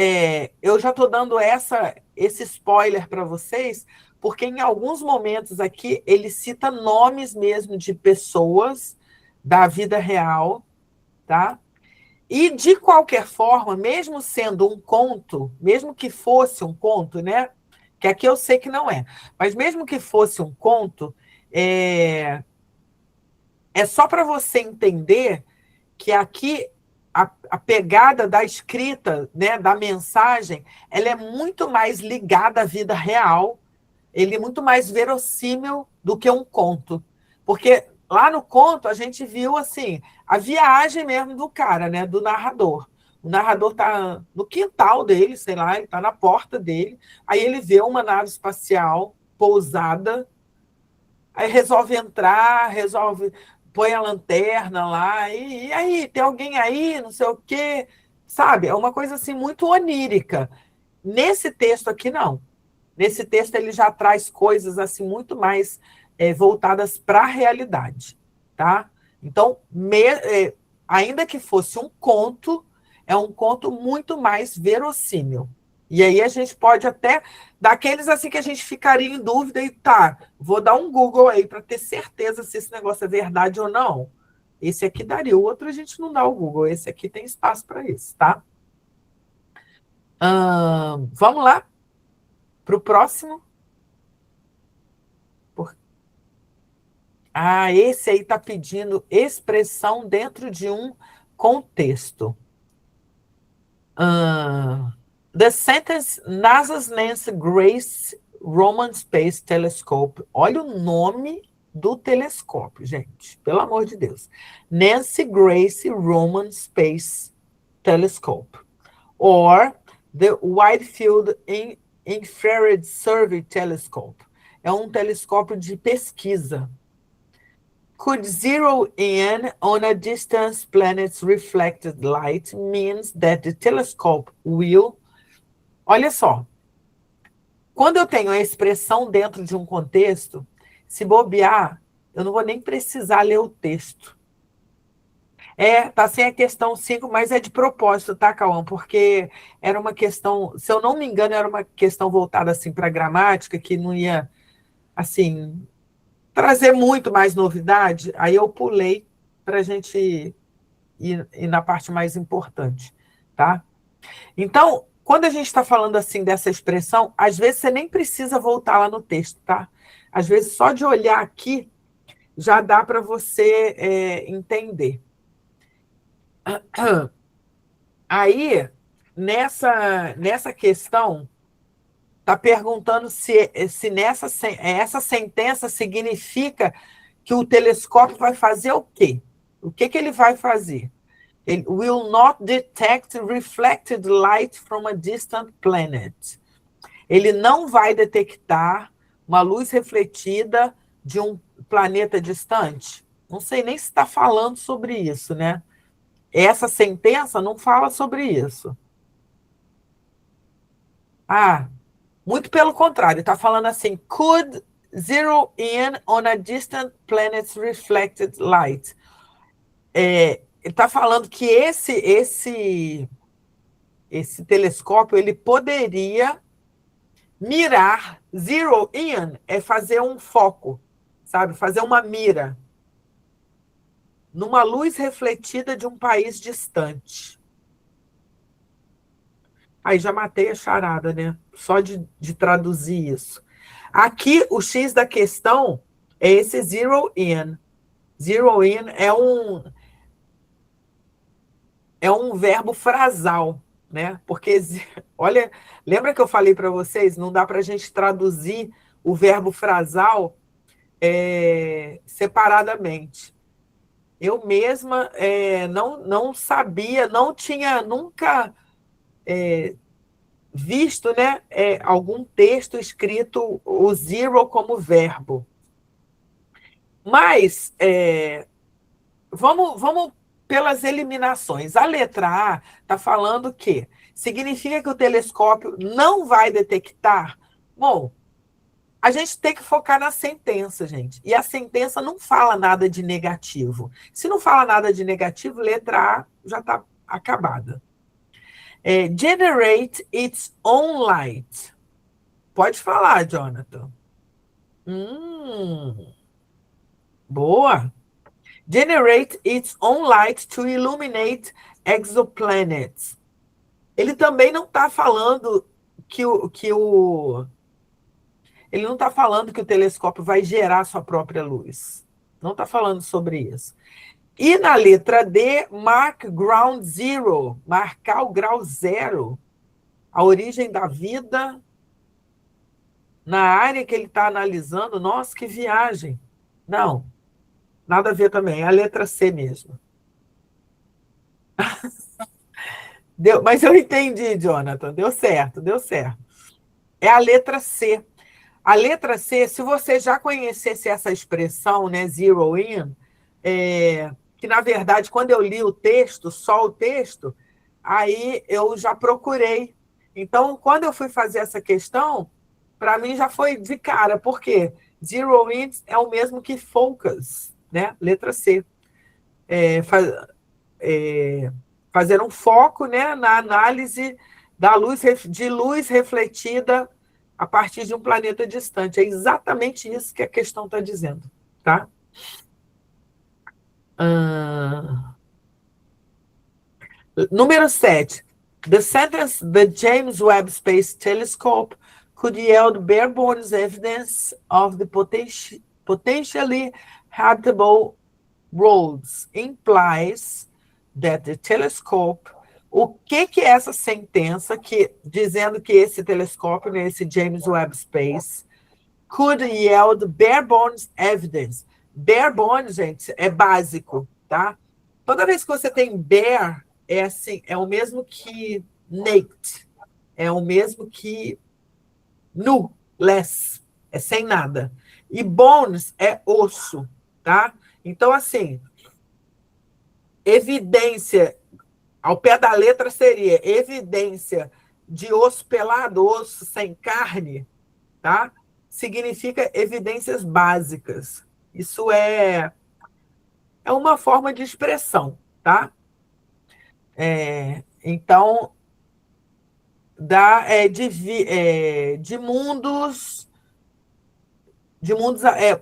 S2: eu já estou dando esse spoiler para vocês, porque em alguns momentos aqui ele cita nomes mesmo de pessoas da vida real, tá? E de qualquer forma, mesmo sendo um conto, mesmo que fosse um conto, né? Que aqui eu sei que não é, mas mesmo que fosse um conto, é só para você entender que aqui a pegada da escrita, né, da mensagem, ela é muito mais ligada à vida real, ele é muito mais verossímil do que um conto. Porque lá no conto a gente viu assim a viagem mesmo do cara, né, do narrador. O narrador está no quintal dele, sei lá, ele está na porta dele, aí ele vê uma nave espacial pousada. Aí resolve entrar, põe a lanterna lá, e aí, tem alguém aí, não sei o quê, sabe? É uma coisa assim muito onírica. Nesse texto aqui, não. Nesse texto ele já traz coisas assim muito mais voltadas para a realidade, tá? Então, ainda que fosse um conto, é um conto muito mais verossímil. E aí a gente pode até, daqueles assim que a gente ficaria em dúvida e tá, vou dar um Google aí para ter certeza se esse negócio é verdade ou não. Esse aqui daria, o outro a gente não dá o Google, esse aqui tem espaço para isso, tá? Vamos lá para o próximo. Esse aí está pedindo expressão dentro de um contexto. The sentence NASA's Nancy Grace Roman Space Telescope. Olha o nome do telescópio, gente. Pelo amor de Deus. Nancy Grace Roman Space Telescope. Or the Wide Field Infrared Survey Telescope. É um telescópio de pesquisa. Could zero in on a distant planet's reflected light means that the telescope will... Olha só. Quando eu tenho a expressão dentro de um contexto, se bobear, eu não vou nem precisar ler o texto. Tá sem a questão 5, mas é de propósito, tá, Cauã? Porque era uma questão, se eu não me engano, era uma questão voltada assim para a gramática, que não ia, assim, trazer muito mais novidade, aí eu pulei para a gente ir na parte mais importante, tá? Então, quando a gente está falando assim dessa expressão, às vezes você nem precisa voltar lá no texto, tá? Às vezes, só de olhar aqui, já dá para você entender. Aí, nessa questão, está perguntando se essa sentença significa que o telescópio vai fazer o quê? O que ele vai fazer? Ele will not detect reflected light from a distant planet. Ele não vai detectar uma luz refletida de um planeta distante. Não sei nem se está falando sobre isso, né? Essa sentença não fala sobre isso. Muito pelo contrário, está falando assim, could zero in on a distant planet's reflected light. Ele está falando que esse telescópio ele poderia mirar. Zero in é fazer um foco, sabe? Fazer uma mira numa luz refletida de um país distante. Aí já matei a charada, né? Só de traduzir isso. Aqui, o X da questão é esse zero in. Zero in é um verbo frasal, né? Porque, olha, lembra que eu falei para vocês, não dá para a gente traduzir o verbo frasal separadamente. Eu mesma não sabia, não tinha nunca visto, né, algum texto escrito o zero como verbo. Mas vamos pelas eliminações. A letra A está falando que significa que o telescópio não vai detectar. Bom, a gente tem que focar na sentença, gente. E a sentença não fala nada de negativo. Se não fala nada de negativo, letra A já está acabada. Generate its own light. Pode falar, Jonathan. Boa. Generate its own light to illuminate exoplanets. Ele também não está falando ele não está falando que o telescópio vai gerar sua própria luz. Não está falando sobre isso. E na letra D, mark ground zero, marcar o grau zero, a origem da vida na área que ele está analisando. Nossa, que viagem. Não, nada a ver também, é a letra C mesmo. Mas eu entendi, Jonathan, deu certo, deu certo. É a letra C. A letra C, se você já conhecesse essa expressão, né, zero in, que, na verdade, quando eu li o texto, só o texto, aí eu já procurei. Então, quando eu fui fazer essa questão, para mim já foi de cara, porque zero in é o mesmo que focus, né? Letra C. Fazer um foco, né, na análise de luz refletida a partir de um planeta distante. É exatamente isso que a questão está dizendo, tá? Número 7. The sentence, the James Webb Space Telescope could yield bare bones evidence of the potentially habitable worlds, implies that the telescope o que é essa sentença dizendo que esse telescópio, né, esse James Webb Space, could yield bare bones evidence. Bare bones, gente, é básico, tá? Toda vez que você tem bare, é assim, é o mesmo que naked, é o mesmo que nu, less, é sem nada. E bones é osso, tá? Então, assim, evidência, ao pé da letra seria evidência de osso pelado, osso sem carne, tá? Significa evidências básicas. Isso é uma forma de expressão, tá? Então, de mundos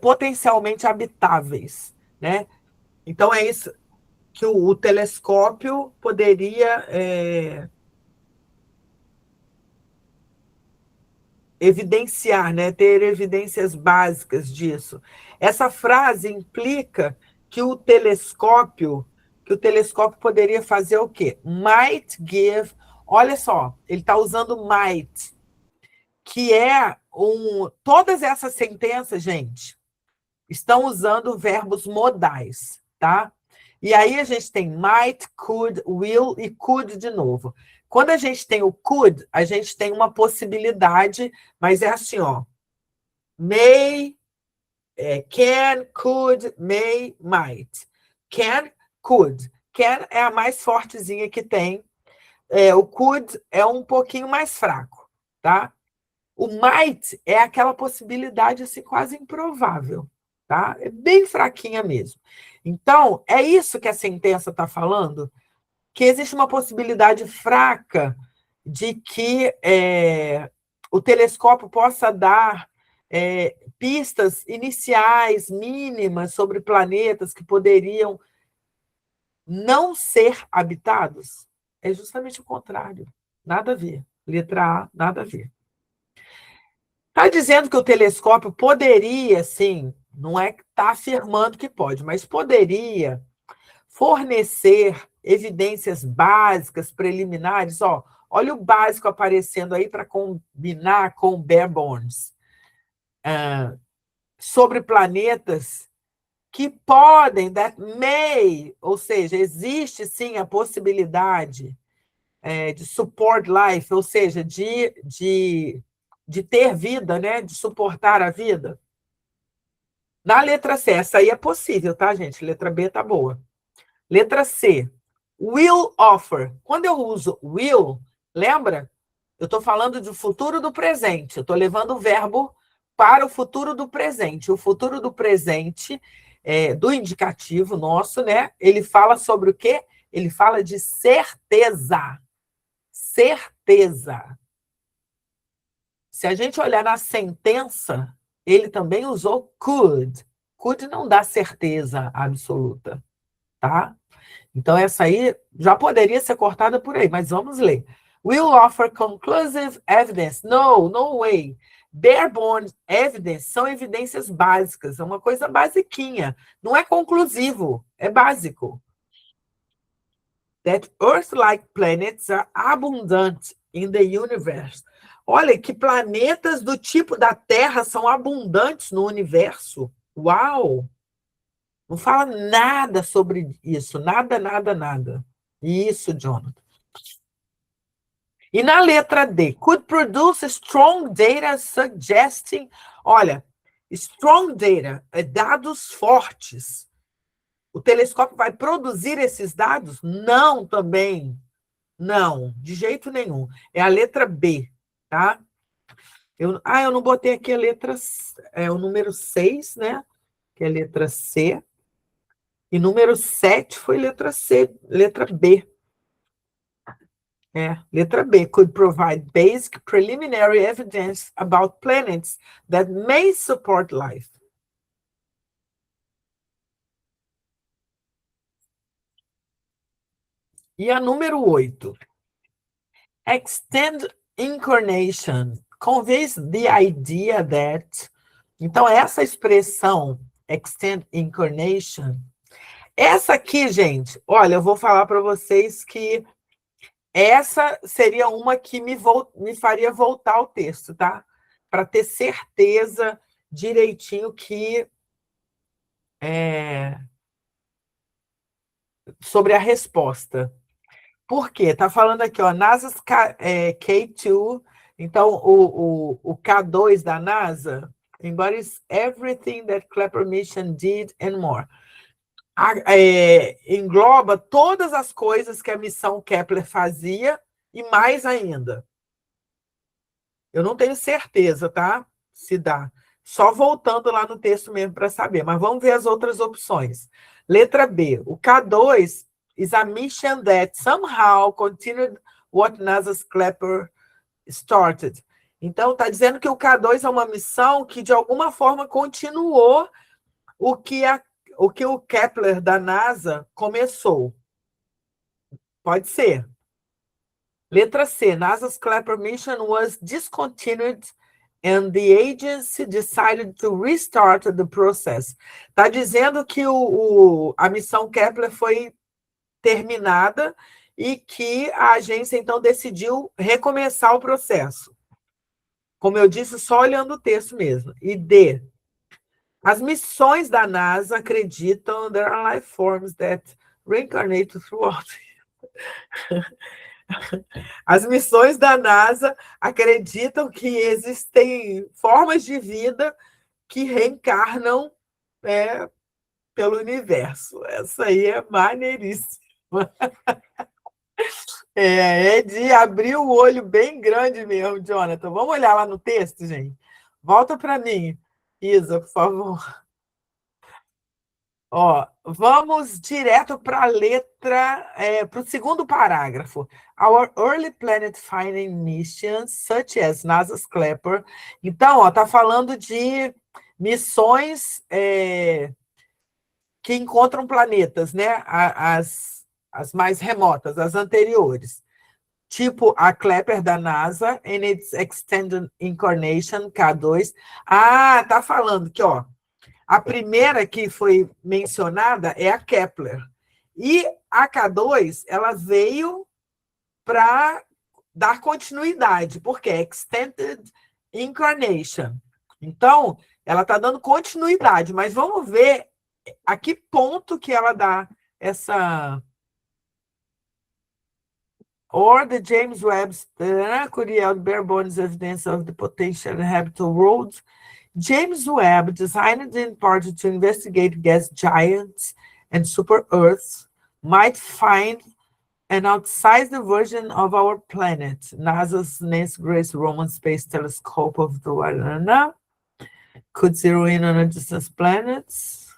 S2: potencialmente habitáveis, né? Então, é isso que o telescópio poderia evidenciar, né? Ter evidências básicas disso. Essa frase implica que o telescópio poderia fazer o quê? Might give. Olha só, ele está usando might, que é todas essas sentenças, gente, estão usando verbos modais, tá? E aí a gente tem might, could, will e could de novo. Quando a gente tem o could, a gente tem uma possibilidade, mas é assim, ó. May, can, could, may, might. Can, could. Can é a mais fortezinha que tem. O could é um pouquinho mais fraco, tá? O might é aquela possibilidade assim, quase improvável, tá? É bem fraquinha mesmo. Então, é isso que a sentença está falando, que existe uma possibilidade fraca de que o telescópio possa dar pistas iniciais, mínimas, sobre planetas que poderiam não ser habitados. É justamente o contrário. Nada a ver. Letra A, nada a ver. Está dizendo que o telescópio poderia, sim, não é que está afirmando que pode, mas poderia fornecer evidências básicas, preliminares. Olha o básico aparecendo aí para combinar com bare bones. Sobre planetas que podem, that may, ou seja, existe sim a possibilidade de support life, ou seja, de ter vida, né? De suportar a vida. Na letra C, essa aí é possível, tá, gente? Letra B tá boa. Letra C, will offer. Quando eu uso will, lembra? Eu estou falando do futuro do presente. Eu estou levando o verbo para o futuro do presente. O futuro do presente, do indicativo nosso, né? Ele fala sobre o quê? Ele fala de certeza. Certeza. Se a gente olhar na sentença, ele também usou could. Could não dá certeza absoluta, tá? Então, essa aí já poderia ser cortada por aí, mas vamos ler. Will offer conclusive evidence. No, no way. Bare bone evidence são evidências básicas, é uma coisa basiquinha. Não é conclusivo, é básico. That Earth-like planets are abundant in the universe. Olha, que planetas do tipo da Terra são abundantes no universo. Uau! Não fala nada sobre isso. Nada, nada, nada. Isso, Jonathan. E na letra D, could produce strong data suggesting... Olha, strong data, dados fortes. O telescópio vai produzir esses dados? Não, também. Não, de jeito nenhum. É a letra B, tá? Eu não botei aqui a letra... o número 6, né? Que é a letra C. E número 7 foi letra C, letra B. Letra B. Could provide basic preliminary evidence about planets that may support life. E a número 8. Extend incarnation conveys the idea that... Então, essa expressão, extend incarnation, essa aqui, gente, olha, eu vou falar para vocês que Essa seria uma que me faria voltar ao texto, tá? Para ter certeza direitinho que sobre a resposta. Por quê? Está falando aqui, ó, NASA's K2, então o K2 da NASA, embodies everything that Kepler mission did and more. Engloba todas as coisas que a missão Kepler fazia e mais ainda. Eu não tenho certeza, tá? Se dá. Só voltando lá no texto mesmo para saber. Mas vamos ver as outras opções. Letra B. O K2 is a mission that somehow continued what NASA's Kepler started. Então, está dizendo que o K2 é uma missão que, de alguma forma, continuou o que o Kepler da NASA começou. Pode ser. Letra C. NASA's Kepler mission was discontinued and the agency decided to restart the process. Está dizendo que a missão Kepler foi terminada e que a agência, então, decidiu recomeçar o processo. Como eu disse, só olhando o texto mesmo. E D. As missões da NASA acreditam there are life forms that reincarnate throughout. As missões da NASA acreditam que existem formas de vida que reencarnam pelo universo. Essa aí é maneiríssima. É de abrir o olho bem grande mesmo, Jonathan. Vamos olhar lá no texto, gente? Volta para mim, Isa, por favor. Ó, vamos direto para a letra, para o segundo parágrafo. Our early planet finding missions, such as NASA's Kepler. Então, está falando de missões que encontram planetas, né? As mais remotas, as anteriores. Tipo a Kepler da NASA, in its Extended Incarnation, K2. Ah, tá falando que, ó, a primeira que foi mencionada é a Kepler. E a K2, ela veio para dar continuidade, porque é Extended Incarnation. Então, ela está dando continuidade, mas vamos ver a que ponto que ela dá essa... Or the James Webb could yield bare bones evidence of the potential habitable worlds. James Webb, designed in part to investigate gas giants and super Earths, might find an outsized version of our planet. NASA's Nancy Grace Roman Space Telescope of the Warana could zero in on a distant planets.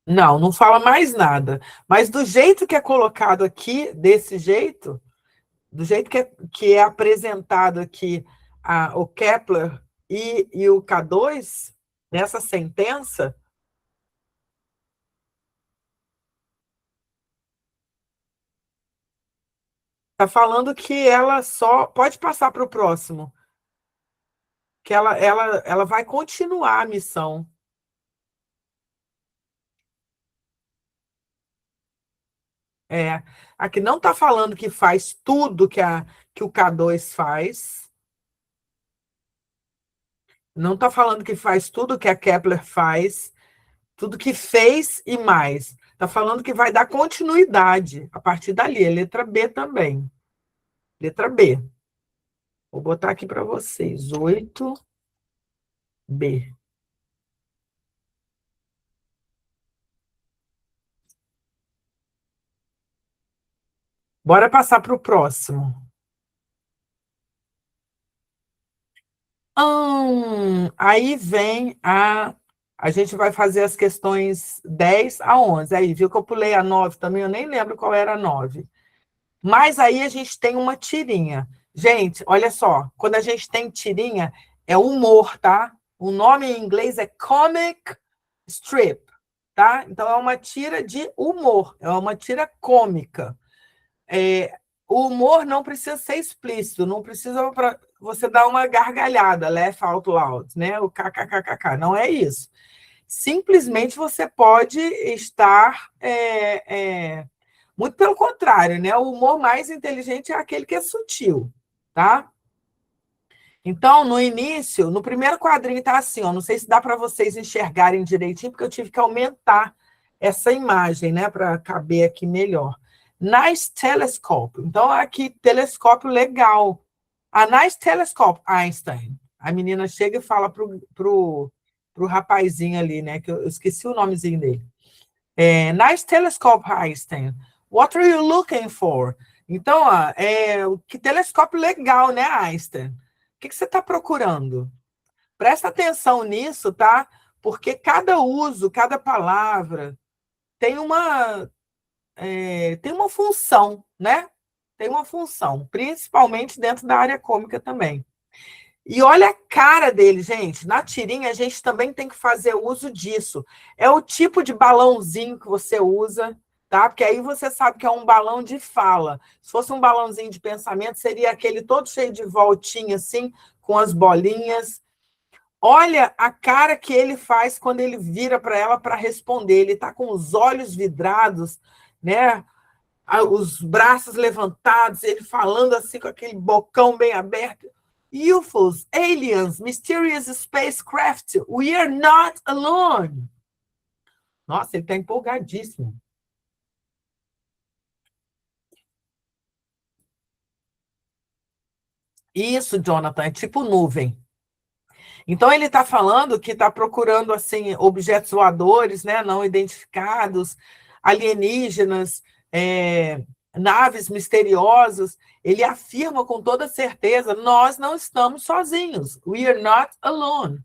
S2: Não, não fala mais nada. Mas do jeito que é colocado aqui, desse jeito, do jeito que é apresentado aqui o Kepler e o K2, nessa sentença, está falando que ela só pode passar para o próximo, que ela vai continuar a missão. Aqui não está falando que faz tudo que o K2 faz. Não está falando que faz tudo que a Kepler faz, tudo que fez e mais. Está falando que vai dar continuidade a partir dali. É letra B também. Letra B. Vou botar aqui para vocês. 8B. Bora passar para o próximo. Aí vem a gente vai fazer as questões 10 a 11. Aí, viu que eu pulei a 9 também? Eu nem lembro qual era a 9. Mas aí a gente tem uma tirinha. Gente, olha só. Quando a gente tem tirinha, é humor, tá? O nome em inglês é comic strip, tá? Então, é uma tira de humor. É uma tira cômica. O humor não precisa ser explícito. Não precisa para você dar uma gargalhada, laugh out loud, né? O kkkk. Não é isso. Simplesmente você pode estar... muito pelo contrário, né? O humor mais inteligente é aquele que é sutil, tá? Então, no início, no primeiro quadrinho está assim, ó, não sei se dá para vocês enxergarem direitinho, porque eu tive que aumentar essa imagem, né, para caber aqui melhor. Nice telescope. Então, aqui, telescópio legal. A nice telescope, Einstein. A menina chega e fala pro rapazinho ali, né, que eu esqueci o nomezinho dele. Nice telescope, Einstein. What are you looking for? Então, ó, que telescópio legal, né, Einstein? O que você está procurando? Presta atenção nisso, tá? Porque cada uso, cada palavra tem uma função, né? Tem uma função, principalmente dentro da área cômica também. E olha a cara dele, gente. Na tirinha, a gente também tem que fazer uso disso. É o tipo de balãozinho que você usa, tá? Porque aí você sabe que é um balão de fala. Se fosse um balãozinho de pensamento, seria aquele todo cheio de voltinha, assim, com as bolinhas. Olha a cara que ele faz quando ele vira para ela para responder. Ele está com os olhos vidrados, né? Os braços levantados, ele falando assim com aquele bocão bem aberto. UFOs, aliens, mysterious spacecraft, we are not alone. Nossa, ele está empolgadíssimo. Isso, Jonathan, é tipo nuvem. Então, ele está falando que está procurando assim, objetos voadores, né, não identificados, alienígenas, naves misteriosas. Ele afirma com toda certeza: nós não estamos sozinhos. We are not alone.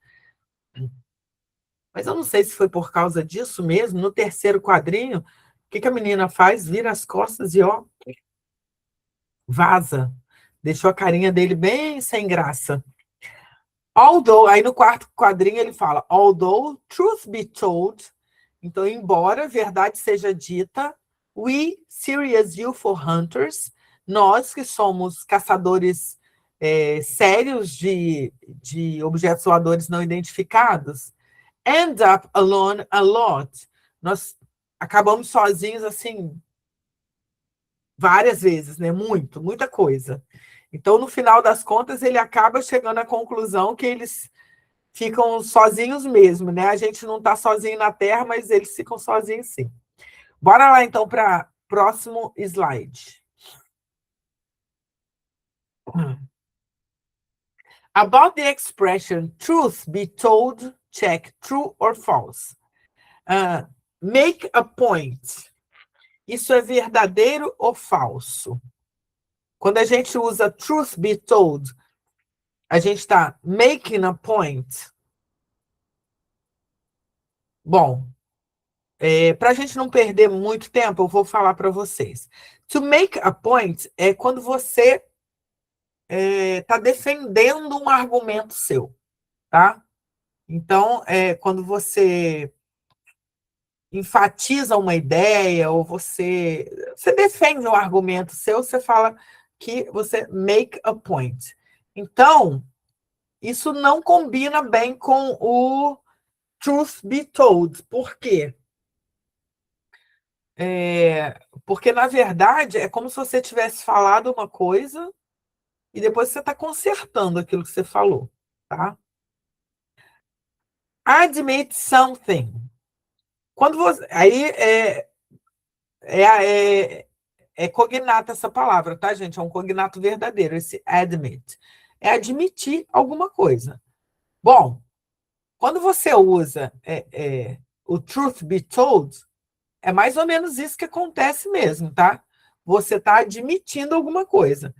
S2: Mas eu não sei se foi por causa disso mesmo. No terceiro quadrinho, o que a menina faz? Vira as costas e ó, vaza. Deixou a carinha dele bem sem graça. Although, aí no quarto quadrinho ele fala, although truth be told, então, embora verdade seja dita, we, serious UFO hunters, nós que somos caçadores sérios de objetos voadores não identificados, end up alone a lot. Nós acabamos sozinhos, assim, várias vezes, né? Muita coisa. Então, no final das contas, ele acaba chegando à conclusão que eles ficam sozinhos mesmo, né? A gente não está sozinho na Terra, mas eles ficam sozinhos sim. Bora lá, então, para o próximo slide. About the expression truth be told, check true or false. Make a point. Isso é verdadeiro ou falso? Quando a gente usa truth be told, a gente está making a point. Bom, para a gente não perder muito tempo, eu vou falar para vocês. To make a point é quando você está defendendo um argumento seu, tá? Então, quando você enfatiza uma ideia ou você defende um argumento seu, você fala que você make a point. Então, isso não combina bem com o truth be told. Por quê? Porque, na verdade, é como se você tivesse falado uma coisa e depois você está consertando aquilo que você falou, tá? Admit something. Quando você... Aí é cognata essa palavra, tá, gente? É um cognato verdadeiro, esse admit. É admitir alguma coisa. Bom, quando você usa o truth be told, é mais ou menos isso que acontece mesmo, tá? Você está admitindo alguma coisa.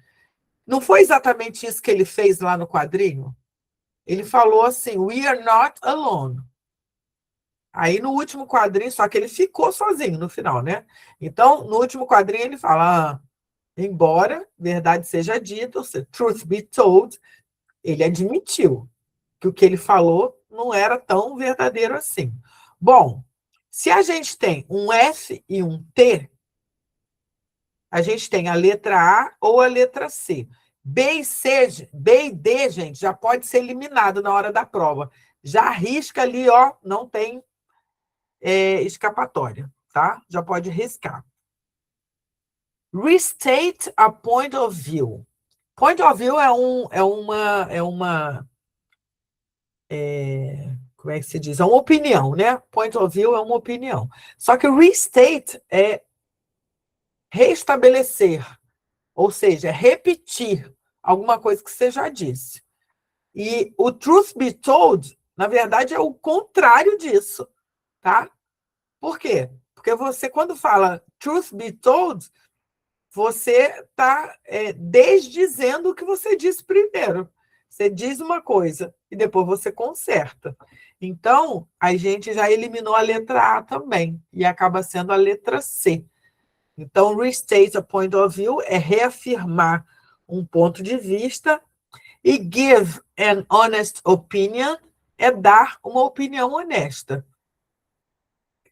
S2: Não foi exatamente isso que ele fez lá no quadrinho? Ele falou assim, we are not alone. Aí no último quadrinho, só que ele ficou sozinho no final, né? Então, no último quadrinho ele fala, embora verdade seja dita, ou seja, truth be told, ele admitiu que o que ele falou não era tão verdadeiro assim. Bom, se a gente tem um F e um T, a gente tem a letra A ou a letra C. B e D, gente, já pode ser eliminado na hora da prova. Já arrisca ali, ó, não tem escapatória, tá? Já pode riscar. Restate a point of view. Point of view como é que se diz? É uma opinião, né? Point of view é uma opinião. Só que restate é restabelecer, ou seja, repetir alguma coisa que você já disse. E o truth be told, na verdade, é o contrário disso, tá? Por quê? Porque você, quando fala truth be told, você está desdizendo o que você disse primeiro. Você diz uma coisa e depois você conserta. Então, a gente já eliminou a letra A também, e acaba sendo a letra C. Então, restate a point of view é reafirmar um ponto de vista, e give an honest opinion é dar uma opinião honesta.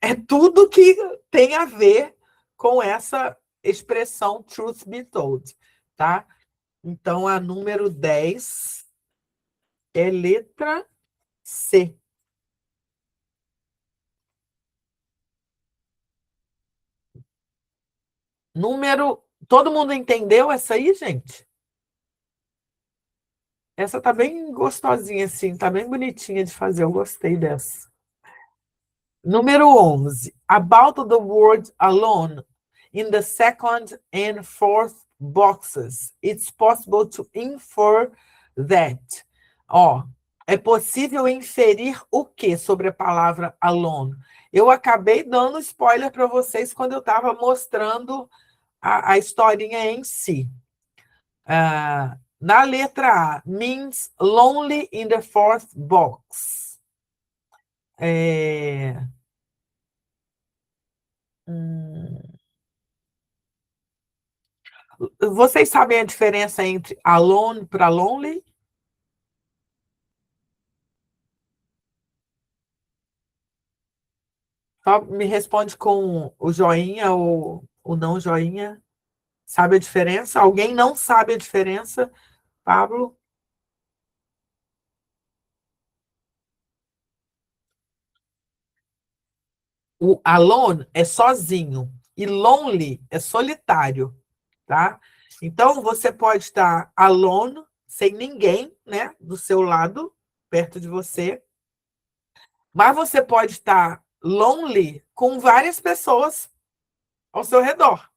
S2: É tudo que tem a ver com essa expressão truth be told, tá? Então, a número 10 é letra C. Número... Todo mundo entendeu essa aí, gente? Essa tá bem gostosinha, assim, tá bem bonitinha de fazer, eu gostei dessa. Número 11. About the word alone in the second and fourth boxes. It's possible to infer that. Ó, é possível inferir o que sobre a palavra alone? Eu acabei dando spoiler para vocês quando eu estava mostrando a historinha em si. Na letra A, means lonely in the fourth box. Vocês sabem a diferença entre alone para lonely? Só me responde com o joinha ou o não joinha. Sabe a diferença? Alguém não sabe a diferença? Pablo? O alone é sozinho e lonely é solitário, tá? Então, você pode estar alone, sem ninguém, né, do seu lado, perto de você, mas você pode estar lonely com várias pessoas ao seu redor,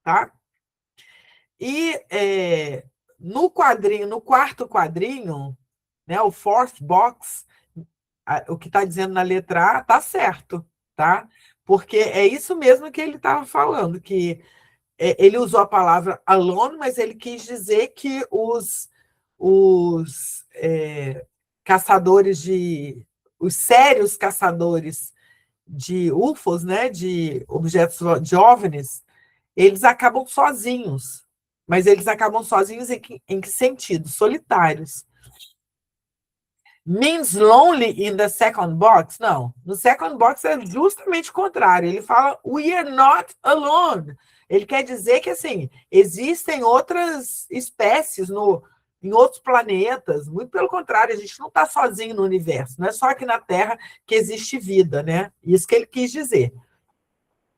S2: tá? E no quadrinho, no quarto quadrinho, né, o fourth box, o que está dizendo na letra A está certo, tá? Porque é isso mesmo que ele estava falando, que ele usou a palavra alone, mas ele quis dizer que os caçadores de... os sérios caçadores de UFOs, né, de objetos de OVNIs, eles acabam sozinhos. Mas eles acabam sozinhos em que sentido? Solitários. Means lonely in the second box? Não. No second box é justamente o contrário. Ele fala we are not alone. Ele quer dizer que assim, existem outras espécies em outros planetas. Muito pelo contrário, a gente não está sozinho no universo. Não é só aqui na Terra que existe vida, né? Isso que ele quis dizer.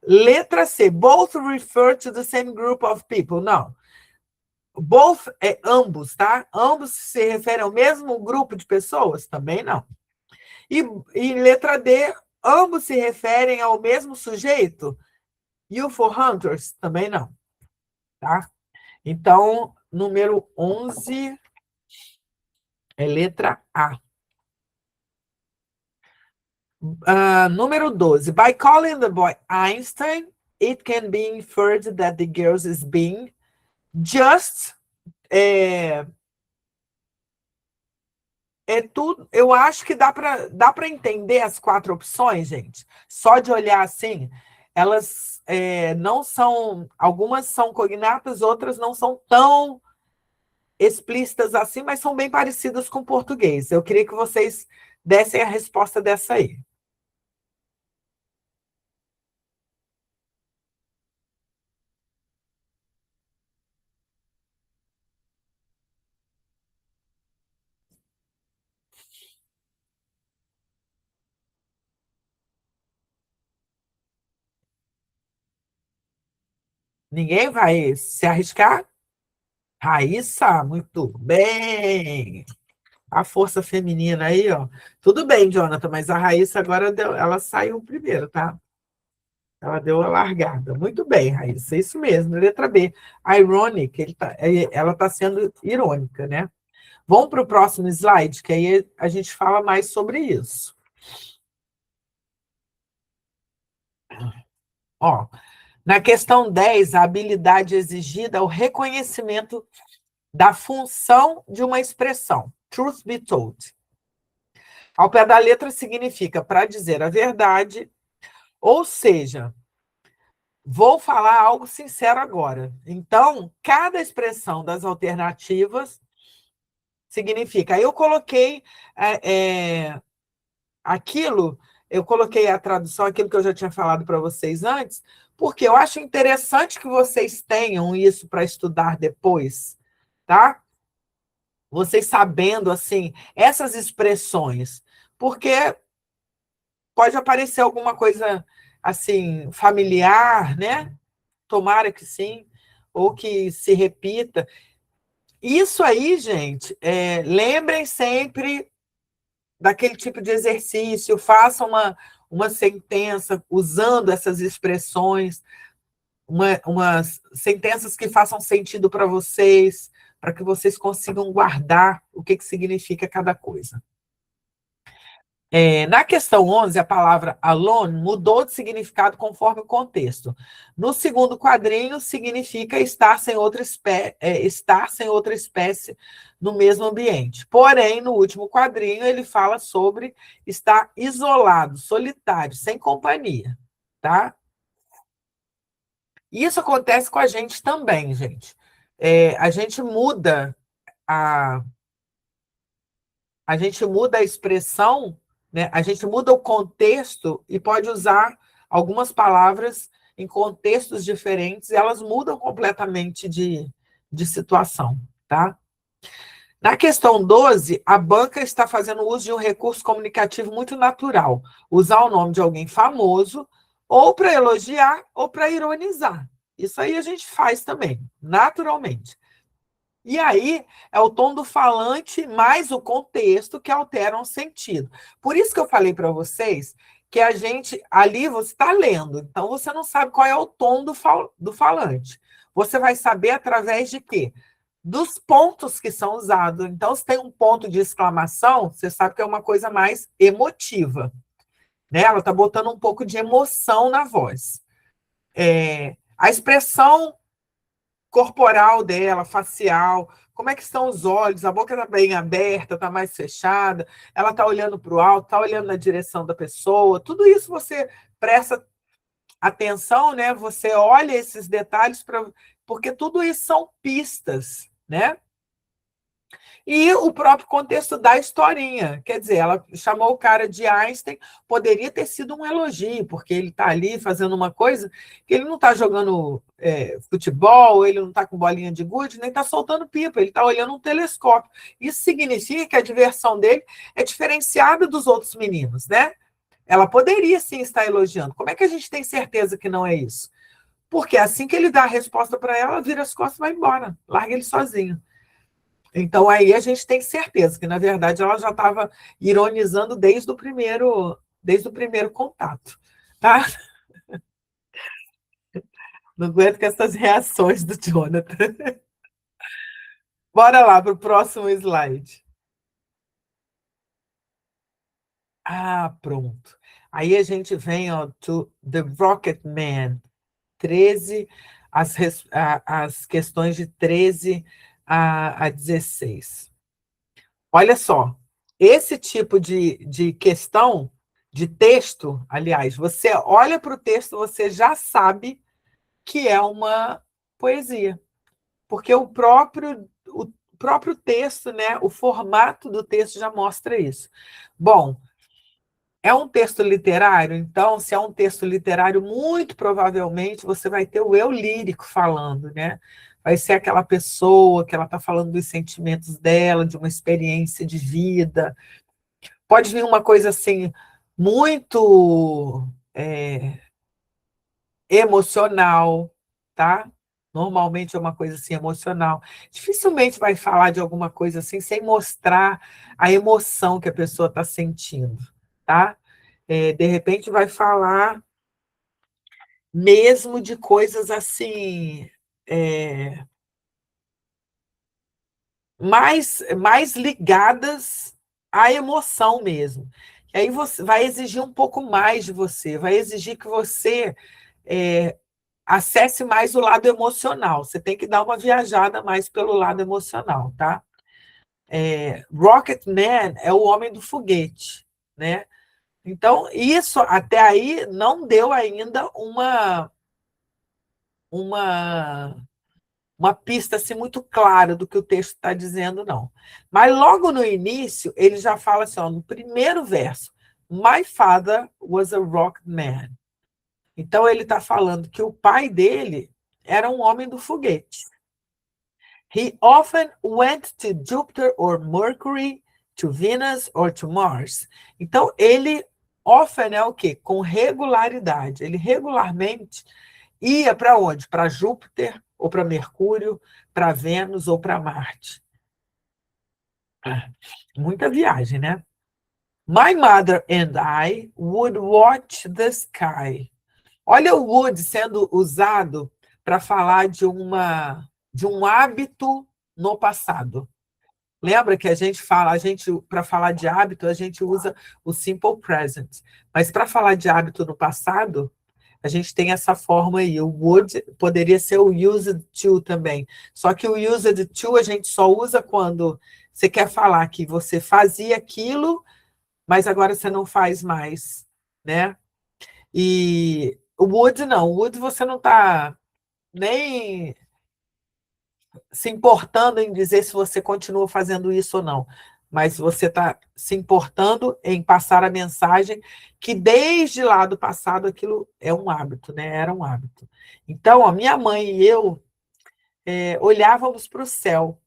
S2: Letra C. Both refer to the same group of people. Não. Both é ambos, tá? Ambos se referem ao mesmo grupo de pessoas? Também não. E letra D, ambos se referem ao mesmo sujeito? UFO Hunters? Também não, tá? Então, número 11 é letra A. Número 12. By calling the boy Einstein, it can be inferred that the girl is being just... tudo. Eu acho que dá para entender as quatro opções, gente. Só de olhar assim, elas não são. Algumas são cognatas, outras não são tão explícitas assim, mas são bem parecidas com o português. Eu queria que vocês dessem a resposta dessa aí. Ninguém vai se arriscar? Raíssa, muito bem. A força feminina aí, ó. Tudo bem, Jonathan, mas a Raíssa agora ela saiu primeiro, tá? Ela deu a largada. Muito bem, Raíssa, isso mesmo, letra B. Ironic, ela está sendo irônica, né? Vamos para o próximo slide, que aí a gente fala mais sobre isso. Ó, na questão 10, a habilidade exigida é o reconhecimento da função de uma expressão. Truth be told. Ao pé da letra significa para dizer a verdade, ou seja, vou falar algo sincero agora. Então, cada expressão das alternativas significa. Aí eu coloquei aquilo, eu coloquei a tradução, aquilo que eu já tinha falado para vocês antes, porque eu acho interessante que vocês tenham isso para estudar depois, tá? Vocês sabendo, assim, essas expressões, porque pode aparecer alguma coisa, assim, familiar, né? Tomara que sim, ou que se repita. Isso aí, gente, lembrem sempre daquele tipo de exercício, façam uma sentença usando essas expressões, umas sentenças que façam sentido para que vocês consigam guardar o que significa cada coisa. Na questão 11, a palavra alone mudou de significado conforme o contexto. No segundo quadrinho, significa estar sem outra espécie no mesmo ambiente. Porém, no último quadrinho, ele fala sobre estar isolado, solitário, sem companhia. Tá? Isso acontece com a gente também, gente. A gente muda a, a gente muda a expressão, né? A gente muda o contexto e pode usar algumas palavras em contextos diferentes, e elas mudam completamente de situação, tá? Na questão 12, a banca está fazendo uso de um recurso comunicativo muito natural, usar o nome de alguém famoso, ou para elogiar, ou para ironizar. Isso aí a gente faz também, naturalmente. E aí é o tom do falante mais o contexto que alteram o sentido. Por isso que eu falei para vocês que a gente, ali você está lendo, então você não sabe qual é o tom do falante. Você vai saber através de quê? Dos pontos que são usados. Então, se tem um ponto de exclamação, você sabe que é uma coisa mais emotiva. Né? Ela está botando um pouco de emoção na voz. A expressão corporal dela, facial, como é que estão os olhos, a boca está bem aberta, está mais fechada, ela está olhando para o alto, está olhando na direção da pessoa, tudo isso você presta atenção, né? Você olha esses detalhes, porque tudo isso são pistas, né? E o próprio contexto da historinha. Quer dizer, ela chamou o cara de Einstein, poderia ter sido um elogio, porque ele está ali fazendo uma coisa que ele não está jogando futebol, ele não está com bolinha de gude, nem está soltando pipa, ele está olhando um telescópio. Isso significa que a diversão dele é diferenciada dos outros meninos, né? Ela poderia sim estar elogiando. Como é que a gente tem certeza que não é isso? Porque assim que ele dá a resposta para ela, vira as costas e vai embora, larga ele sozinho. Então, aí a gente tem certeza que, na verdade, ela já estava ironizando desde o primeiro contato. Tá? Não aguento com essas reações do Jonathan. Bora lá para o próximo slide. Ah, pronto. Aí a gente vem to The Rocket Man, 13, as questões de 13 a 16. Olha só, esse tipo de questão, de texto, aliás, você olha para o texto, você já sabe que é uma poesia, porque o próprio texto, né, o formato do texto já mostra isso. Bom, é um texto literário, então, se é um texto literário, muito provavelmente você vai ter o eu lírico falando, né? Vai ser aquela pessoa que ela está falando dos sentimentos dela, de uma experiência de vida. Pode vir uma coisa assim, muito emocional, tá? Normalmente é uma coisa assim emocional. Dificilmente vai falar de alguma coisa assim sem mostrar a emoção que a pessoa está sentindo, tá? De repente vai falar mesmo de coisas assim, mais ligadas à emoção mesmo. E aí você vai exigir um pouco mais de você, vai exigir que você acesse mais o lado emocional. Você tem que dar uma viajada mais pelo lado emocional, tá? Rocket Man é o homem do foguete, né? Então, isso até aí não deu ainda uma, uma pista assim, muito clara do que o texto está dizendo, não. Mas logo no início, ele já fala assim, ó, no primeiro verso, My father was a rocket man. Então, ele está falando que o pai dele era um homem do foguete. He often went to Jupiter or Mercury, to Venus or to Mars. Então, ele often é o quê? Com regularidade. Ele regularmente ia para onde? Para Júpiter, ou para Mercúrio, para Vênus ou para Marte. Muita viagem, né? My mother and I would watch the sky. Olha o would sendo usado para falar de um hábito no passado. Lembra que a gente fala, para falar de hábito, a gente usa o simple present. Mas para falar de hábito no passado, a gente tem essa forma aí. O would poderia ser o used to também. Só que o used to a gente só usa quando você quer falar que você fazia aquilo, mas agora você não faz mais, né? E o would não. O would você não está nem se importando em dizer se você continua fazendo isso ou não, mas você está se importando em passar a mensagem que desde lá do passado aquilo é um hábito, né? Era um hábito. Então, a minha mãe e eu olhávamos para o céu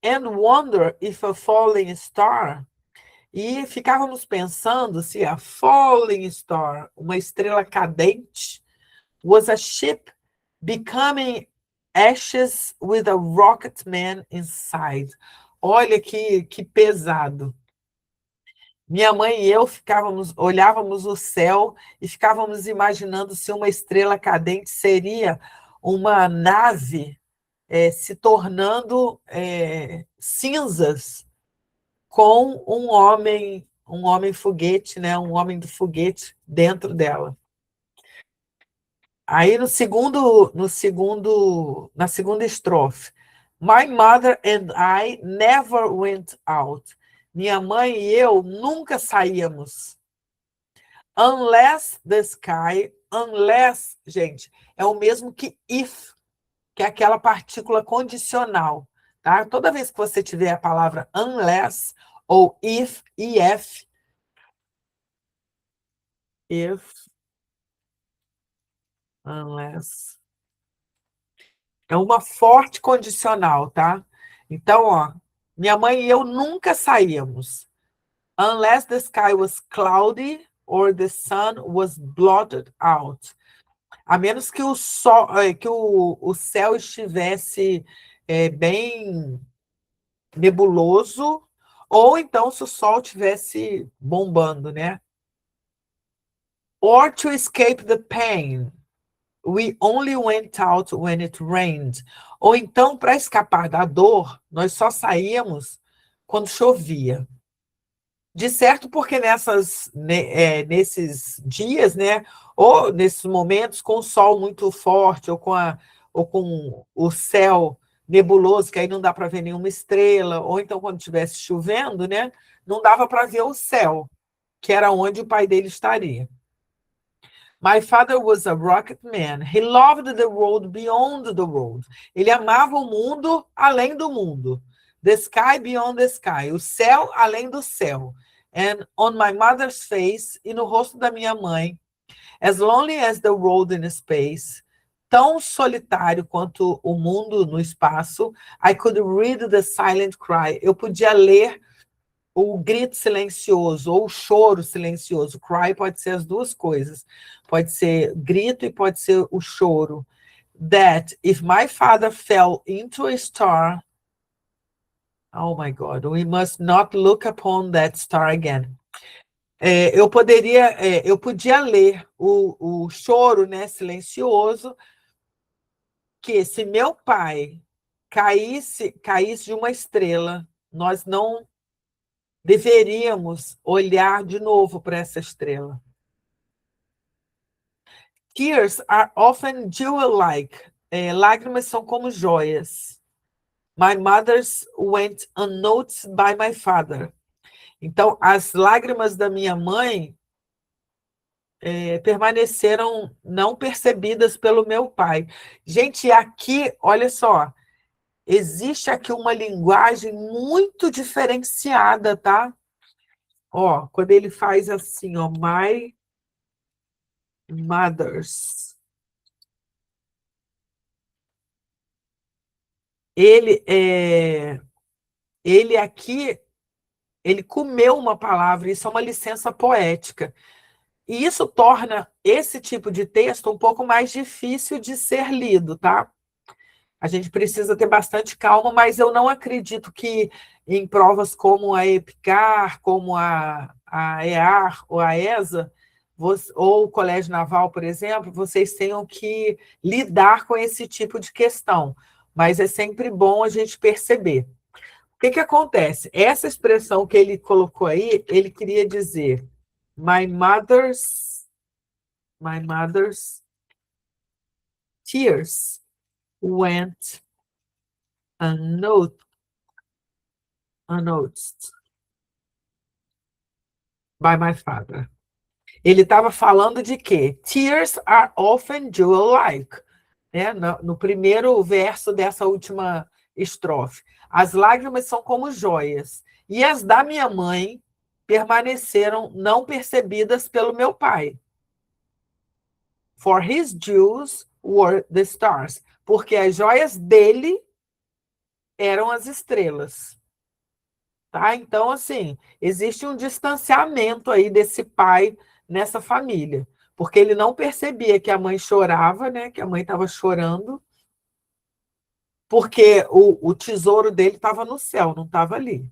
S2: and wonder if a falling star, e ficávamos pensando se a falling star, uma estrela cadente, was a ship becoming ashes with a rocket man inside. Olha que pesado. Minha mãe e eu olhávamos o céu e ficávamos imaginando se uma estrela cadente seria uma nave se tornando cinzas com um homem foguete, né? Um homem do foguete dentro dela. Aí na segunda estrofe, My mother and I never went out. Minha mãe e eu nunca saíamos. Unless the sky, unless, gente, é o mesmo que if, que é aquela partícula condicional, tá? Toda vez que você tiver a palavra unless ou if, if, unless, é uma forte condicional, tá? Então, ó, minha mãe e eu nunca saíamos. Unless the sky was cloudy or the sun was blotted out. A menos que o céu estivesse bem nebuloso, ou então se o sol estivesse bombando, né? Or to escape the pain. We only went out when it rained. Ou então, para escapar da dor, nós só saíamos quando chovia. De certo, porque nesses dias, né, ou nesses momentos com o sol muito forte, ou com o céu nebuloso, que aí não dá para ver nenhuma estrela, ou então quando estivesse chovendo, né, não dava para ver o céu, que era onde o pai dele estaria. My father was a rocket man. He loved the world beyond the world. Ele amava o mundo além do mundo. The sky beyond the sky. O céu além do céu. And on my mother's face, e no rosto da minha mãe, as lonely as the world in space, tão solitário quanto o mundo no espaço, I could read the silent cry. Eu podia ler o grito silencioso ou o choro silencioso. Cry pode ser as duas coisas. Pode ser grito e pode ser o choro. that if my father fell into a star, oh my God, we must not look upon that star again. Eu podia ler o choro, né, silencioso, que se meu pai caísse de uma estrela, nós não deveríamos olhar de novo para essa estrela. Tears are often jewel-like. Lágrimas são como joias. My mother's went unnoticed by my father. Então, as lágrimas da minha mãe permaneceram não percebidas pelo meu pai. Gente, aqui, olha só, existe aqui uma linguagem muito diferenciada, tá? Ó, quando ele faz assim, ó, my mother's. Ele aqui, ele comeu uma palavra, isso é uma licença poética. E isso torna esse tipo de texto um pouco mais difícil de ser lido, tá? A gente precisa ter bastante calma, mas eu não acredito que em provas como a EPICAR, como a EAR ou a ESA, ou o Colégio Naval, por exemplo, vocês tenham que lidar com esse tipo de questão. Mas é sempre bom a gente perceber. O que acontece? Essa expressão que ele colocou aí, ele queria dizer my mother's tears went unnoticed by my father. Ele estava falando de quê? Tears are often jewel-like. Né? No primeiro verso dessa última estrofe. As lágrimas são como joias. E as da minha mãe permaneceram não percebidas pelo meu pai. For his jewels were the stars. Porque as joias dele eram as estrelas. Tá? Então, assim, existe um distanciamento aí desse pai nessa família, porque ele não percebia que a mãe chorava, né? Que a mãe estava chorando, porque o tesouro dele estava no céu, não estava ali.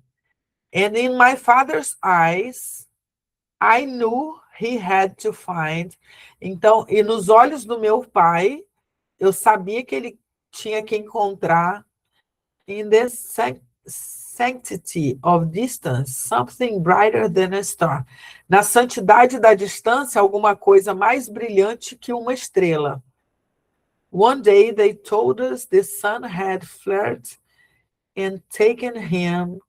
S2: And in my father's eyes, I knew he had to find. Então, e nos olhos do meu pai, eu sabia que ele tinha que encontrar in the sanctity of distance, something brighter than a star. Na santidade da distância, alguma coisa mais brilhante que uma estrela. One day they told us the sun had flared and taken him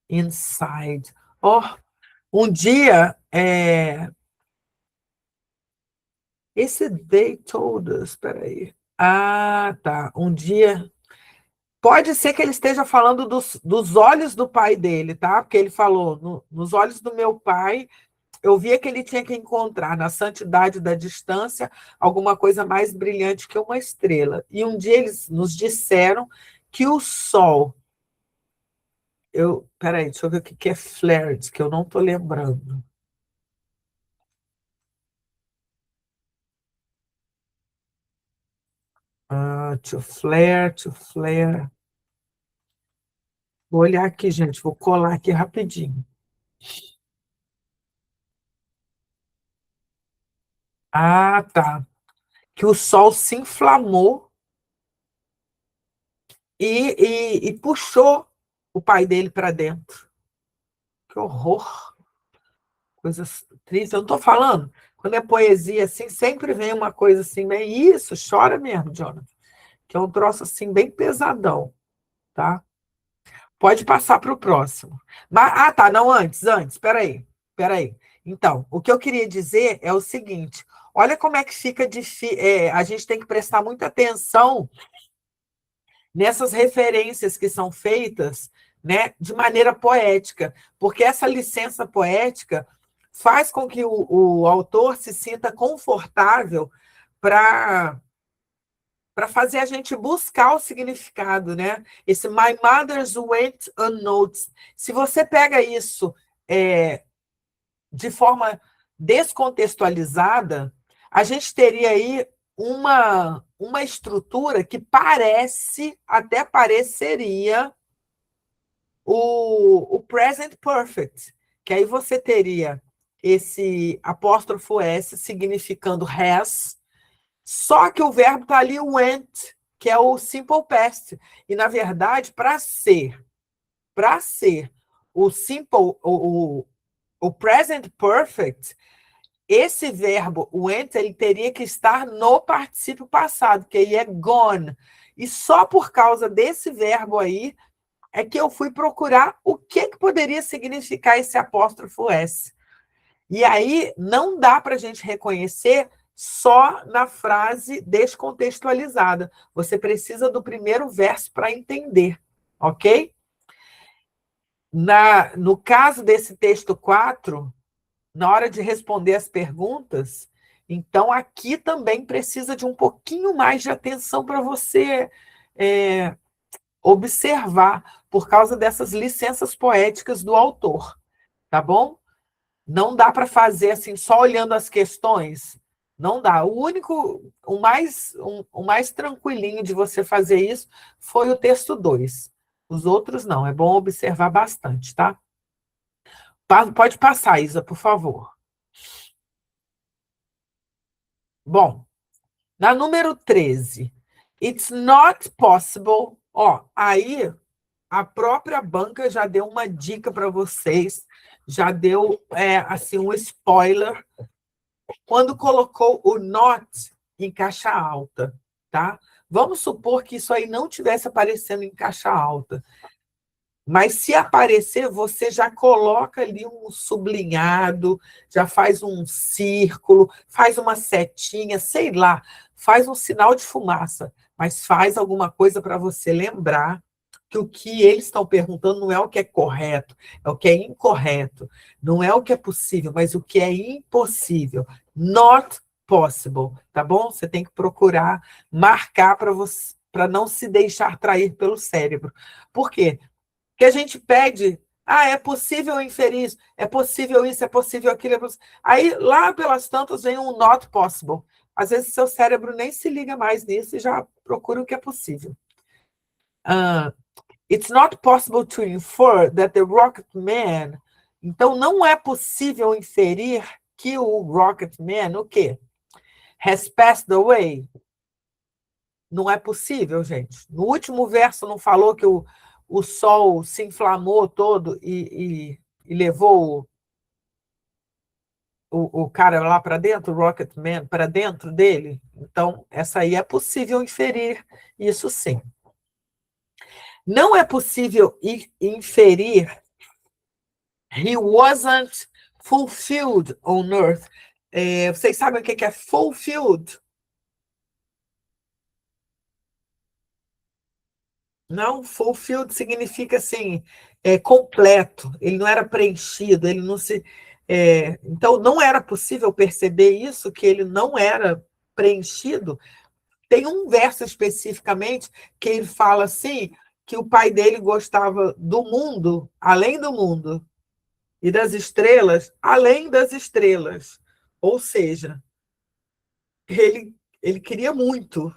S2: inside. Oh, um dia, esse they told us, espera aí. Ah, tá. Um dia... Pode ser que ele esteja falando dos olhos do pai dele, tá? Porque ele falou, nos olhos do meu pai, eu via que ele tinha que encontrar na santidade da distância alguma coisa mais brilhante que uma estrela. E um dia eles nos disseram que o sol... Peraí, deixa eu ver o que é flared, que eu não estou lembrando. To flare. Vou olhar aqui, gente, vou colar aqui rapidinho. Ah, tá. Que o sol se inflamou e puxou o pai dele para dentro. Que horror! Coisas tristes. Eu não estou falando. Quando é poesia assim, sempre vem uma coisa assim, bem isso, chora mesmo, Jonathan. Que é um troço assim, bem pesadão, tá? Pode passar para o próximo. Mas, tá, não, antes, peraí. Então, o que eu queria dizer é o seguinte: olha como é que fica difícil. A gente tem que prestar muita atenção nessas referências que são feitas, né, de maneira poética, porque essa licença poética faz com que o autor se sinta confortável para fazer a gente buscar o significado, né? Esse My Mother's Went Unnoticed. Se você pega isso de forma descontextualizada, a gente teria aí uma estrutura que até pareceria o present perfect, que aí você teria esse apóstrofo S significando has, só que o verbo está ali, went, que é o simple past. E, na verdade, para ser o simple, o present perfect, esse verbo went, ele teria que estar no particípio passado, que aí é gone. E só por causa desse verbo aí é que eu fui procurar o que poderia significar esse apóstrofo S. E aí não dá para a gente reconhecer só na frase descontextualizada. Você precisa do primeiro verso para entender, ok? No caso desse texto 4, na hora de responder as perguntas, então aqui também precisa de um pouquinho mais de atenção para você observar, por causa dessas licenças poéticas do autor, tá bom? Não dá para fazer assim, só olhando as questões. Não dá. O mais tranquilinho de você fazer isso foi o texto 2. Os outros não. É bom observar bastante, tá? Pode passar, Isa, por favor. Bom, na número 13. It's not possible. Ó, aí a própria banca já deu uma dica para vocês, já deu assim um spoiler quando colocou o not em caixa alta, tá? Vamos supor que isso aí não tivesse aparecendo em caixa alta. Mas se aparecer, você já coloca ali um sublinhado, já faz um círculo, faz uma setinha, sei lá, faz um sinal de fumaça, mas faz alguma coisa para você lembrar que o que eles estão perguntando não é o que é correto, é o que é incorreto. Não é o que é possível, mas o que é impossível. Not possible, tá bom? Você tem que procurar marcar para não se deixar trair pelo cérebro. Por quê? Que a gente pede, é possível inferir isso, é possível isso, é possível aquilo. Aí, lá pelas tantas, vem um not possible. Às vezes, seu cérebro nem se liga mais nisso e já procura o que é possível. It's not possible to infer that the Rocket Man... Então, não é possível inferir que o Rocket Man, o quê? Has passed away. Não é possível, gente. No último verso não falou que o Sol se inflamou todo e levou o cara lá para dentro, o Rocket Man, para dentro dele? Então, essa aí é possível inferir, isso sim. Não é possível inferir he wasn't fulfilled on earth. Vocês sabem o que é fulfilled? Não, fulfilled significa assim, completo, ele não era preenchido, ele não se. Então, não era possível perceber isso, que ele não era preenchido. Tem um verso especificamente que ele fala assim, que o pai dele gostava do mundo, além do mundo, e das estrelas, além das estrelas. Ou seja, ele queria muito,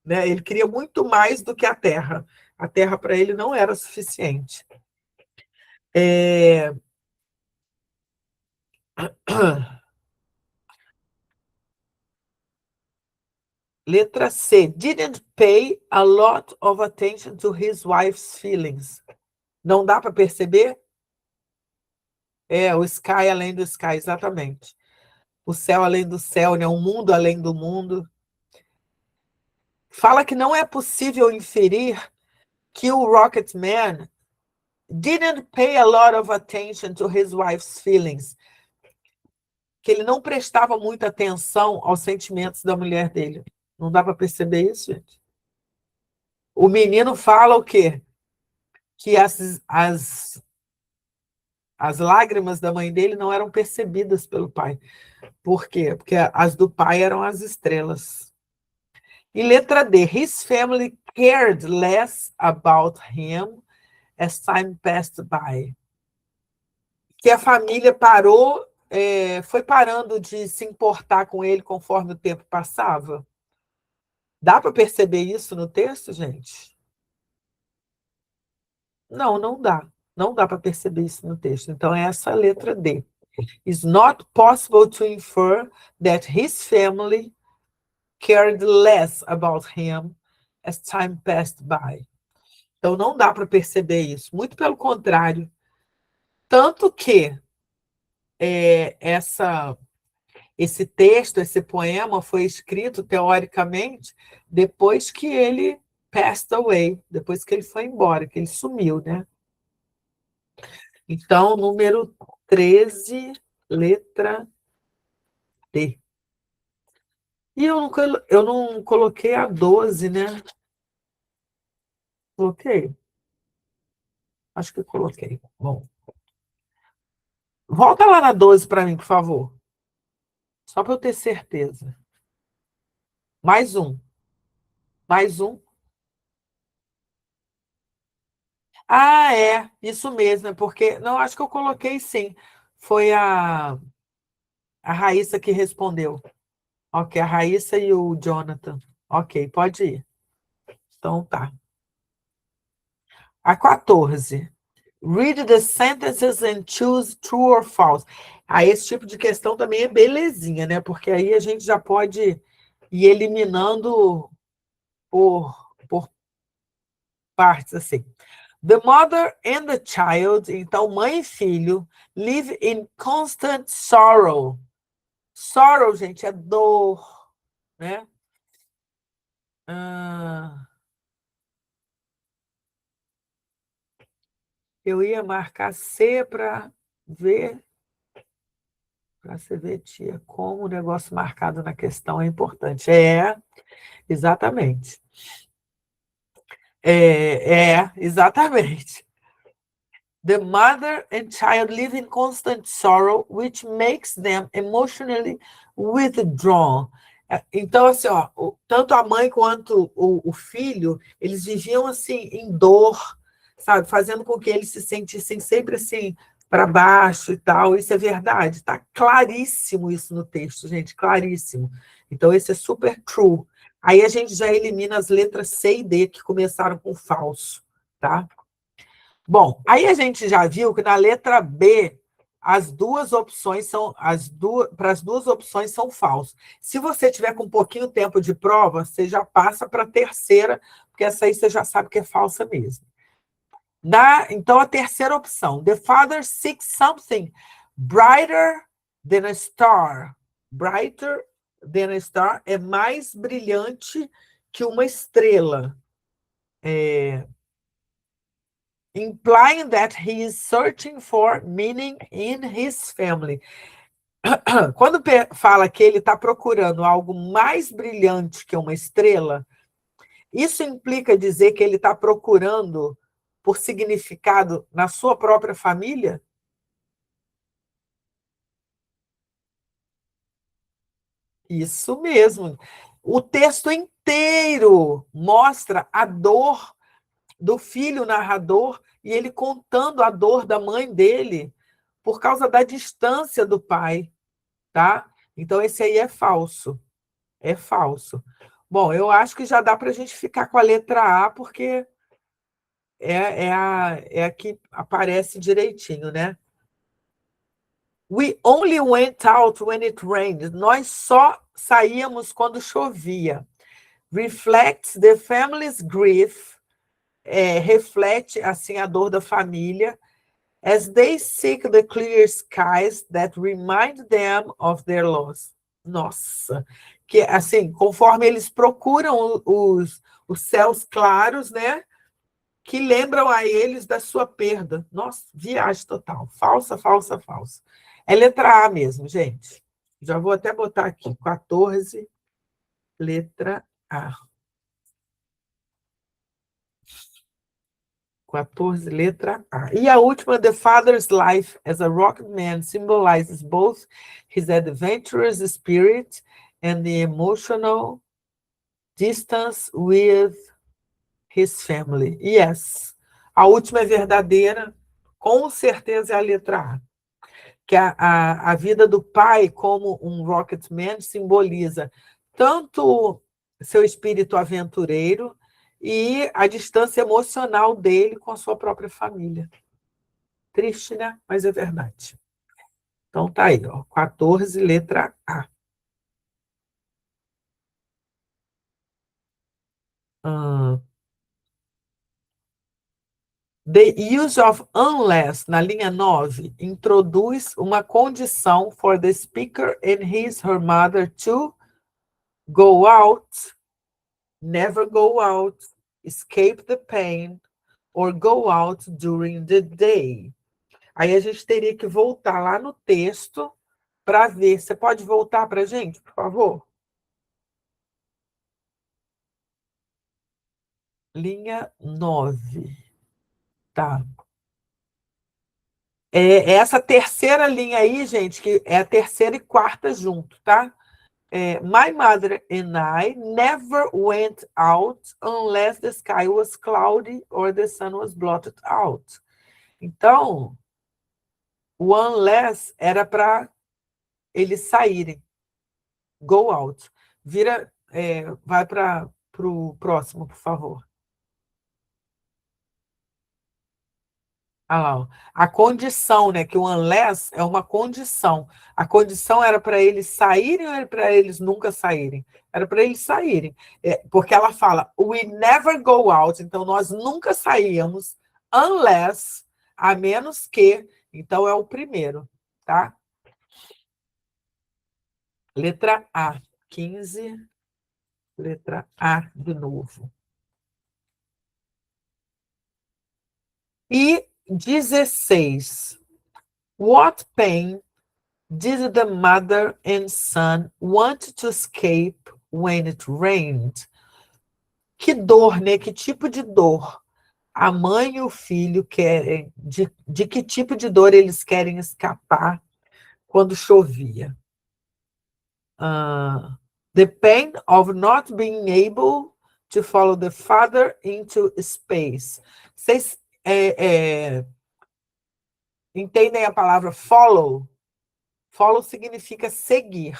S2: né? Ele queria muito mais do que a Terra. A Terra para ele não era suficiente. Letra C. Didn't pay a lot of attention to his wife's feelings. Não dá para perceber? O sky além do sky, exatamente. O céu além do céu, né? O mundo além do mundo. Fala que não é possível inferir que o Rocket Man didn't pay a lot of attention to his wife's feelings. Que ele não prestava muita atenção aos sentimentos da mulher dele. Não dá para perceber isso, gente? O menino fala o quê? Que as lágrimas da mãe dele não eram percebidas pelo pai. Por quê? Porque as do pai eram as estrelas. E letra D. His family cared less about him as time passed by. Que a família foi parando de se importar com ele conforme o tempo passava. Dá para perceber isso no texto, gente? Não, não dá. Não dá para perceber isso no texto. Então, é essa a letra D. It's not possible to infer that his family cared less about him as time passed by. Então, não dá para perceber isso. Muito pelo contrário. Tanto que esse texto, esse poema, foi escrito, teoricamente, depois que ele passed away, depois que ele foi embora, que ele sumiu, né? Então, número 13, letra D. E eu não coloquei a 12, né? Coloquei? Acho que coloquei. Bom. Volta lá na 12 para mim, por favor. Só para eu ter certeza. Mais um. Mais um. Ah, é. Isso mesmo. É porque... Não, acho que eu coloquei sim. Foi a Raíssa que respondeu. Ok, a Raíssa e o Jonathan. Ok, pode ir. Então tá. A 14. Read the sentences and choose true or false. Aí esse tipo de questão também é belezinha, né? Porque aí a gente já pode ir eliminando por partes, assim. The mother and the child, então mãe e filho, live in constant sorrow. Sorrow, gente, é dor, né? Eu ia marcar C para ver, para você ver, tia, como o negócio marcado na questão é importante. Exatamente. Exatamente. The mother and child live in constant sorrow, which makes them emotionally withdrawn. Então, assim, ó, tanto a mãe quanto o filho, eles viviam assim em dor, sabe, fazendo com que eles se sentissem sempre assim para baixo e tal. Isso é verdade, está claríssimo isso no texto, gente, claríssimo. Então, esse é super true. Aí a gente já elimina as letras C e D que começaram com falso, tá? Bom, aí a gente já viu que na letra B as duas opções são para as duas opções são falsas. Se você tiver com um pouquinho tempo de prova, você já passa para a terceira, porque essa aí você já sabe que é falsa mesmo. Então, a terceira opção, the father seeks something brighter than a star. Brighter than a star é mais brilhante que uma estrela. Implying that he is searching for meaning in his family. Quando fala que ele está procurando algo mais brilhante que uma estrela, isso implica dizer que ele está procurando por significado na sua própria família? Isso mesmo. O texto inteiro mostra a dor do filho narrador e ele contando a dor da mãe dele por causa da distância do pai, tá? Então, esse aí é falso. É falso. Bom, eu acho que já dá para a gente ficar com a letra A, porque é a que aparece direitinho, né? We only went out when it rained. Nós só saíamos quando chovia. Reflects the family's grief. Reflete, assim, a dor da família. As they seek the clear skies that remind them of their loss. Nossa, que assim, conforme eles procuram os céus claros, né? Que lembram a eles da sua perda. Nossa, viagem total. Falsa, falsa, falsa. É letra A mesmo, gente. Já vou até botar aqui, 14, letra A. 14, letra A. E a última, the father's life as a rocket man symbolizes both his adventurous spirit and the emotional distance with his family. Yes. A última é verdadeira, com certeza é a letra A. Que a vida do pai como um rocket man simboliza tanto seu espírito aventureiro e a distância emocional dele com a sua própria família. Triste, né? Mas é verdade. Então tá aí, ó, 14, letra A. The use of unless, na linha 9, introduz uma condição for the speaker and her mother to go out, never go out, escape the pain, or go out during the day. Aí a gente teria que voltar lá no texto para ver. Você pode voltar para a gente, por favor? Linha 9. Tá. Essa terceira linha aí, gente, que é a terceira e quarta junto, tá? My mother and I never went out unless the sky was cloudy or the sun was blotted out. Então, o unless era para eles saírem. Go out. Vai para o próximo, por favor. Ah, lá, ó. A condição, né? Que o unless é uma condição. A condição era para eles saírem ou era para eles nunca saírem? Era para eles saírem. Porque ela fala, we never go out, então nós nunca saíamos, unless, a menos que, então é o primeiro, tá? Letra A, 15, letra A de novo. E 16. What pain did the mother and son want to escape when it rained? Que dor, né? Que tipo de dor a mãe e o filho querem? De que tipo de dor eles querem escapar quando chovia? The pain of not being able to follow the father into space. Vocês entendem a palavra follow? Follow significa seguir.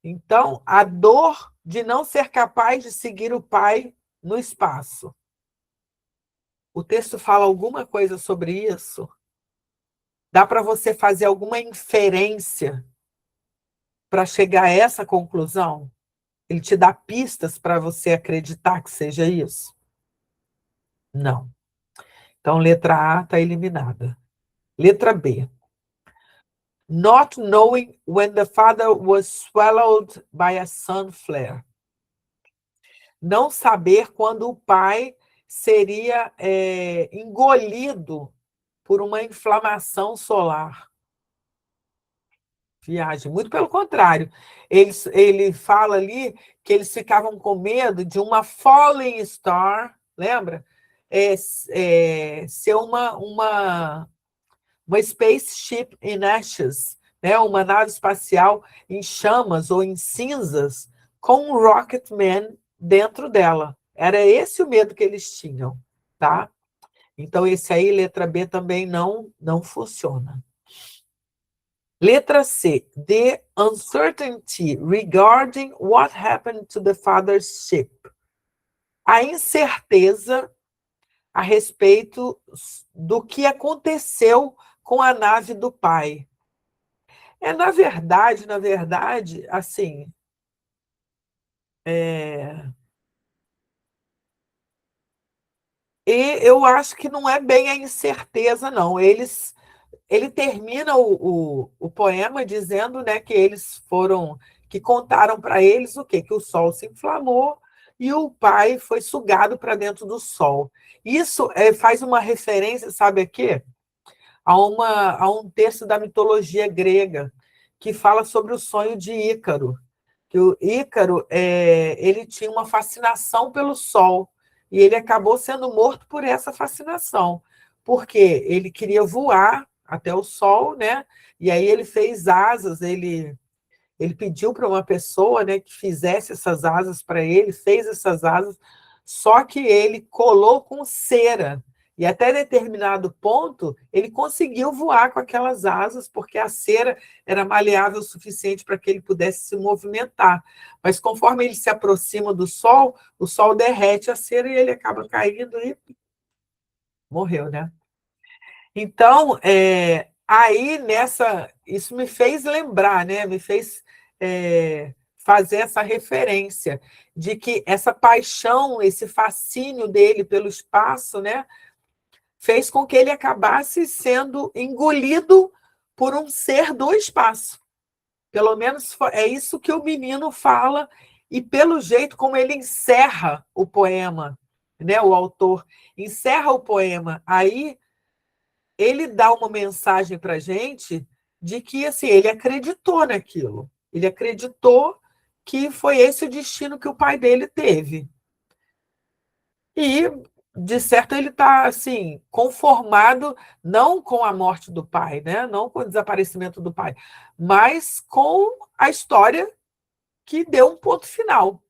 S2: Então, a dor de não ser capaz de seguir o pai no espaço. O texto fala alguma coisa sobre isso? Dá para você fazer alguma inferência para chegar a essa conclusão? Ele te dá pistas para você acreditar que seja isso? Não. Então, letra A está eliminada. Letra B. Not knowing when the father was swallowed by a sun flare. Não saber quando o pai seria engolido por uma inflamação solar. Viagem, muito pelo contrário. Ele fala ali que eles ficavam com medo de uma falling star, lembra? Ser uma spaceship in ashes, né? Uma nave espacial em chamas ou em cinzas, com um Rocketman dentro dela. Era esse o medo que eles tinham, tá? Então, esse aí, letra B, também não funciona. Letra C. The uncertainty regarding what happened to the father's ship. A incerteza a respeito do que aconteceu com a nave do pai. Na verdade, assim, e eu acho que não é bem a incerteza, não. Ele termina o poema dizendo, né, que contaram para eles o quê? Que o sol se inflamou e o pai foi sugado para dentro do sol. Isso faz uma referência, sabe a quê? A um texto da mitologia grega que fala sobre o sonho de Ícaro. Que o Ícaro ele tinha uma fascinação pelo sol e ele acabou sendo morto por essa fascinação, porque ele queria voar até o sol, né? E aí ele fez asas, ele pediu para uma pessoa, né, que fizesse essas asas para ele, fez essas asas, só que ele colou com cera. E até determinado ponto, ele conseguiu voar com aquelas asas, porque a cera era maleável o suficiente para que ele pudesse se movimentar. Mas conforme ele se aproxima do sol, o sol derrete a cera e ele acaba caindo e morreu, né? Então, aí nessa, isso me fez lembrar, né? Me fez fazer essa referência de que essa paixão, esse fascínio dele pelo espaço, né? Fez com que ele acabasse sendo engolido por um ser do espaço. Pelo menos é isso que o menino fala, e pelo jeito como ele encerra o poema, né? O autor encerra o poema. Aí ele dá uma mensagem para a gente de que assim, ele acreditou naquilo. Ele acreditou que foi esse o destino que o pai dele teve. E, de certo, ele está assim, conformado não com a morte do pai, né? Não com o desaparecimento do pai, mas com a história que deu um ponto final,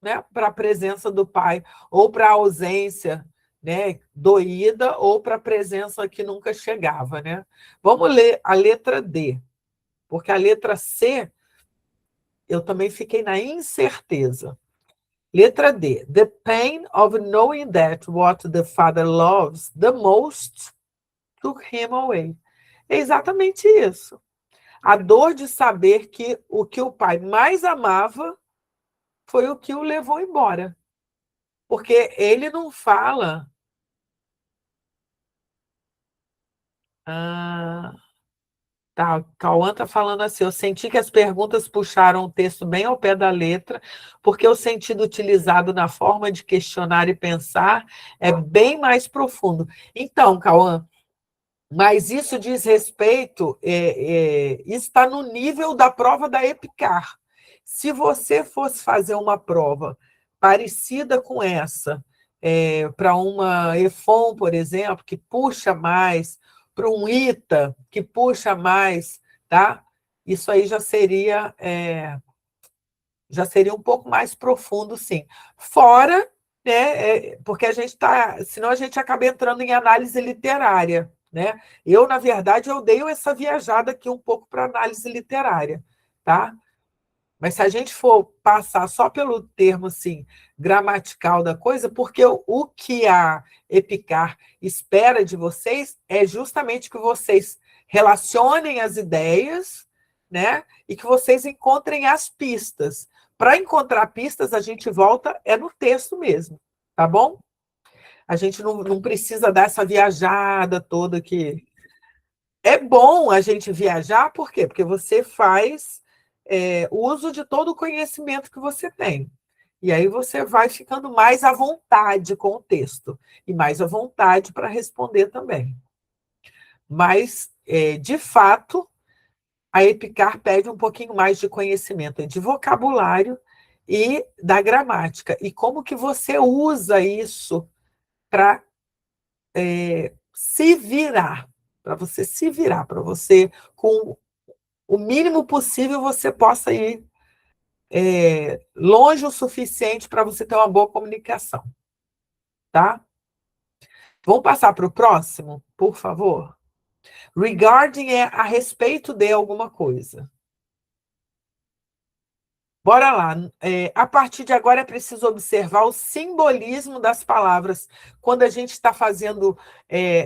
S2: né? Para a presença do pai, ou para a ausência, né? Doída, ou para a presença que nunca chegava, né? Vamos ler a letra D, porque a letra C eu também fiquei na incerteza. Letra D. The pain of knowing that what the father loves the most took him away. É exatamente isso. A dor de saber que o pai mais amava foi o que o levou embora. Porque ele não fala. Ah, tá, o Cauã está falando assim: eu senti que as perguntas puxaram o texto bem ao pé da letra, porque o sentido utilizado na forma de questionar e pensar é bem mais profundo. Então, Cauã, mas isso diz respeito, está no nível da prova da EPICAR. Se você fosse fazer uma prova parecida com essa, para uma EFON, por exemplo, que puxa mais, para um ITA, que puxa mais, tá? Isso aí já seria um pouco mais profundo, sim. Fora, né, porque a gente está, senão a gente acaba entrando em análise literária, né? Eu, na verdade, eu dei essa viajada aqui um pouco para análise literária, tá? Mas se a gente for passar só pelo termo assim, gramatical da coisa, porque o que a Epicar espera de vocês é justamente que vocês relacionem as ideias, né? E que vocês encontrem as pistas. Para encontrar pistas, a gente volta no texto mesmo, tá bom? A gente não precisa dar essa viajada toda aqui. É bom a gente viajar, por quê? Porque você faz uso de todo o conhecimento que você tem. E aí você vai ficando mais à vontade com o texto, e mais à vontade para responder também. Mas, de fato, a EPICAR pede um pouquinho mais de conhecimento de vocabulário e da gramática. E como que você usa isso para se virar, para você se virar, para você, com o mínimo possível, você possa ir longe o suficiente para você ter uma boa comunicação, tá? Vamos passar para o próximo, por favor? Regarding é a respeito de alguma coisa. Bora lá. A partir de agora é preciso observar o simbolismo das palavras quando a gente está fazendo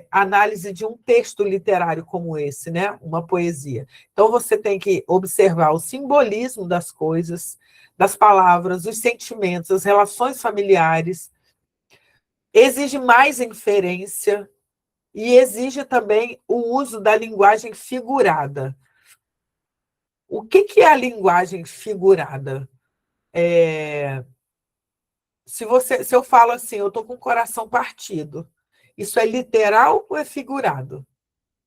S2: análise de um texto literário como esse, né? Uma poesia. Então, você tem que observar o simbolismo das coisas, das palavras, os sentimentos, as relações familiares. Exige mais inferência e exige também o uso da linguagem figurada. O que é a linguagem figurada? Se eu falo assim, eu estou com o coração partido, isso é literal ou é figurado?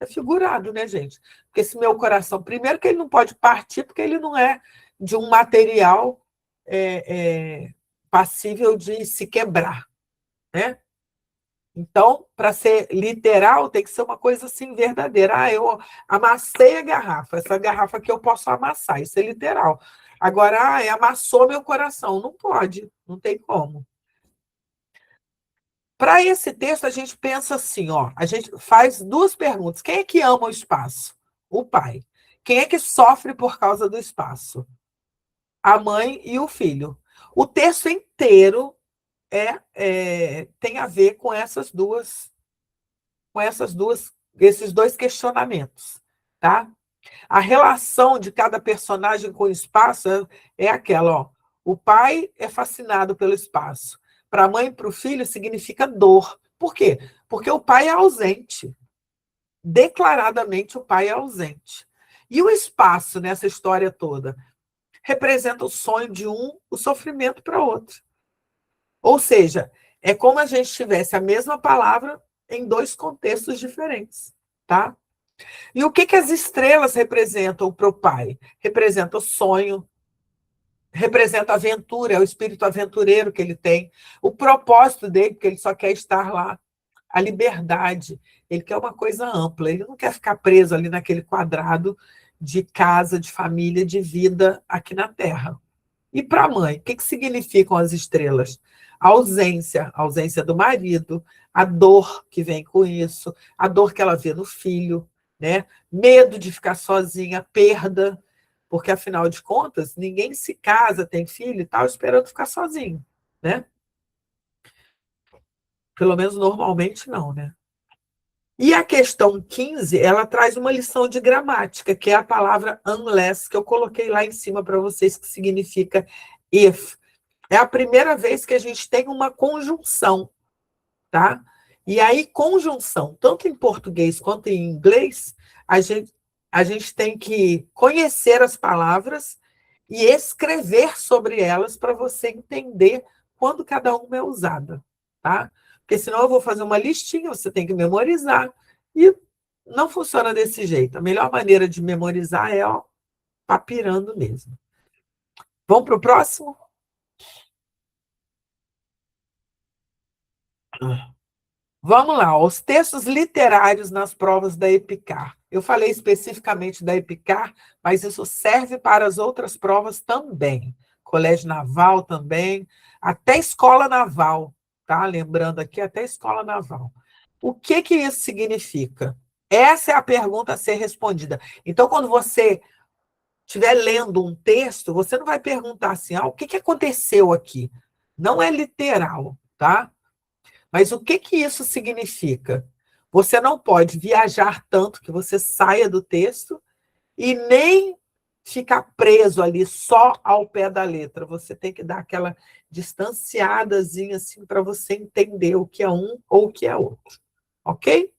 S2: É figurado, né, gente? Porque esse meu coração, primeiro que ele não pode partir, porque ele não é de um material passível de se quebrar, né? Então, para ser literal, tem que ser uma coisa assim verdadeira. Ah, eu amassei a garrafa, essa garrafa aqui eu posso amassar, isso é literal. Agora, amassou meu coração. Não pode, não tem como. Para esse texto, a gente pensa assim, ó, a gente faz duas perguntas. Quem é que ama o espaço? O pai. Quem é que sofre por causa do espaço? A mãe e o filho. O texto inteiro tem a ver esses dois questionamentos, tá? A relação de cada personagem com o espaço é aquela, ó. O pai é fascinado pelo espaço. Para a mãe e para o filho significa dor. Por quê? Porque o pai é ausente. Declaradamente o pai é ausente. E o espaço nessa história toda representa o sonho de um, o sofrimento para outro. Ou seja, é como a gente tivesse a mesma palavra em dois contextos diferentes, tá? E o que as estrelas representam para o pai? Representa o sonho, representa a aventura, é o espírito aventureiro que ele tem, o propósito dele, que ele só quer estar lá, a liberdade. Ele quer uma coisa ampla, ele não quer ficar preso ali naquele quadrado de casa, de família, de vida aqui na Terra. E para a mãe, o que significam as estrelas? A ausência do marido, a dor que vem com isso, a dor que ela vê no filho, né? Medo de ficar sozinha, perda, porque afinal de contas, ninguém se casa, tem filho e tal, esperando ficar sozinho, né? Pelo menos normalmente não, né? E a questão 15, ela traz uma lição de gramática, que é a palavra unless, que eu coloquei lá em cima para vocês, que significa if. É a primeira vez que a gente tem uma conjunção, tá? E aí, conjunção, tanto em português quanto em inglês, a gente, a gente tem que conhecer as palavras e escrever sobre elas para você entender quando cada uma é usada, tá? Porque senão eu vou fazer uma listinha, você tem que memorizar, e não funciona desse jeito. A melhor maneira de memorizar é, ó, papirando mesmo. Vamos para o próximo? Vamos lá, os textos literários nas provas da EPICAR. Eu falei especificamente da EPICAR, mas isso serve para as outras provas também. Colégio Naval também, até escola naval, tá? Lembrando aqui, até escola naval. O que isso significa? Essa é a pergunta a ser respondida. Então, quando você estiver lendo um texto, você não vai perguntar assim, o que aconteceu aqui? Não é literal, tá? Mas o que isso significa? Você não pode viajar tanto que você saia do texto e nem ficar preso ali só ao pé da letra. Você tem que dar aquela distanciadazinha assim para você entender o que é um ou o que é outro. Ok?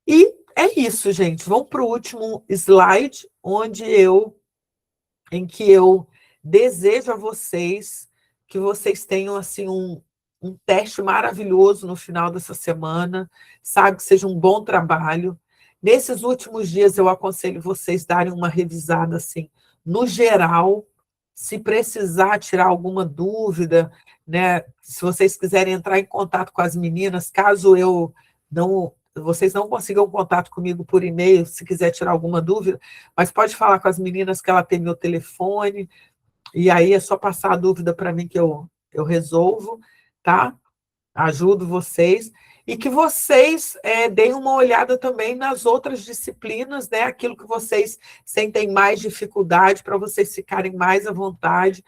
S2: E é isso, gente. Vamos para o último slide, em que eu desejo a vocês que vocês tenham assim um teste maravilhoso no final dessa semana, sabe, que seja um bom trabalho. Nesses últimos dias eu aconselho vocês darem uma revisada assim, no geral, se precisar tirar alguma dúvida, né, se vocês quiserem entrar em contato com as meninas, caso vocês não consigam contato comigo por e-mail, se quiser tirar alguma dúvida, mas pode falar com as meninas que ela tem meu telefone, e aí é só passar a dúvida para mim que eu resolvo, tá? Ajudo vocês. E que vocês deem uma olhada também nas outras disciplinas, né? Aquilo que vocês sentem mais dificuldade, para vocês ficarem mais à vontade.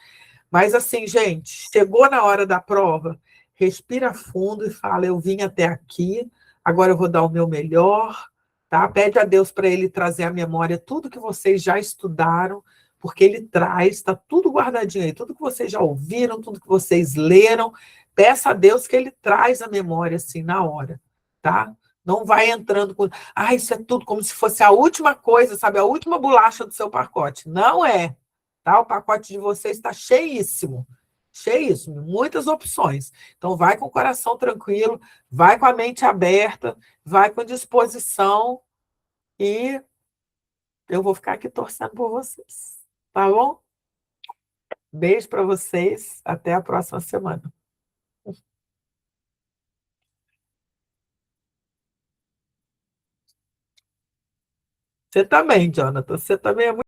S2: Mas assim, gente, chegou na hora da prova, respira fundo e fala, eu vim até aqui, agora eu vou dar o meu melhor, tá? Pede a Deus para ele trazer à memória tudo que vocês já estudaram, porque ele traz, está tudo guardadinho aí, tudo que vocês já ouviram, tudo que vocês leram, peça a Deus que ele traz à memória, assim, na hora, tá? Não vai entrando com, isso é tudo como se fosse a última coisa, sabe? A última bolacha do seu pacote. Não é. Tá? O pacote de vocês está cheíssimo, cheíssimo, muitas opções. Então, vai com o coração tranquilo, vai com a mente aberta, vai com disposição e eu vou ficar aqui torcendo por vocês. Tá bom? Beijo para vocês, até a próxima semana. Você também, Jonathan, você também é muito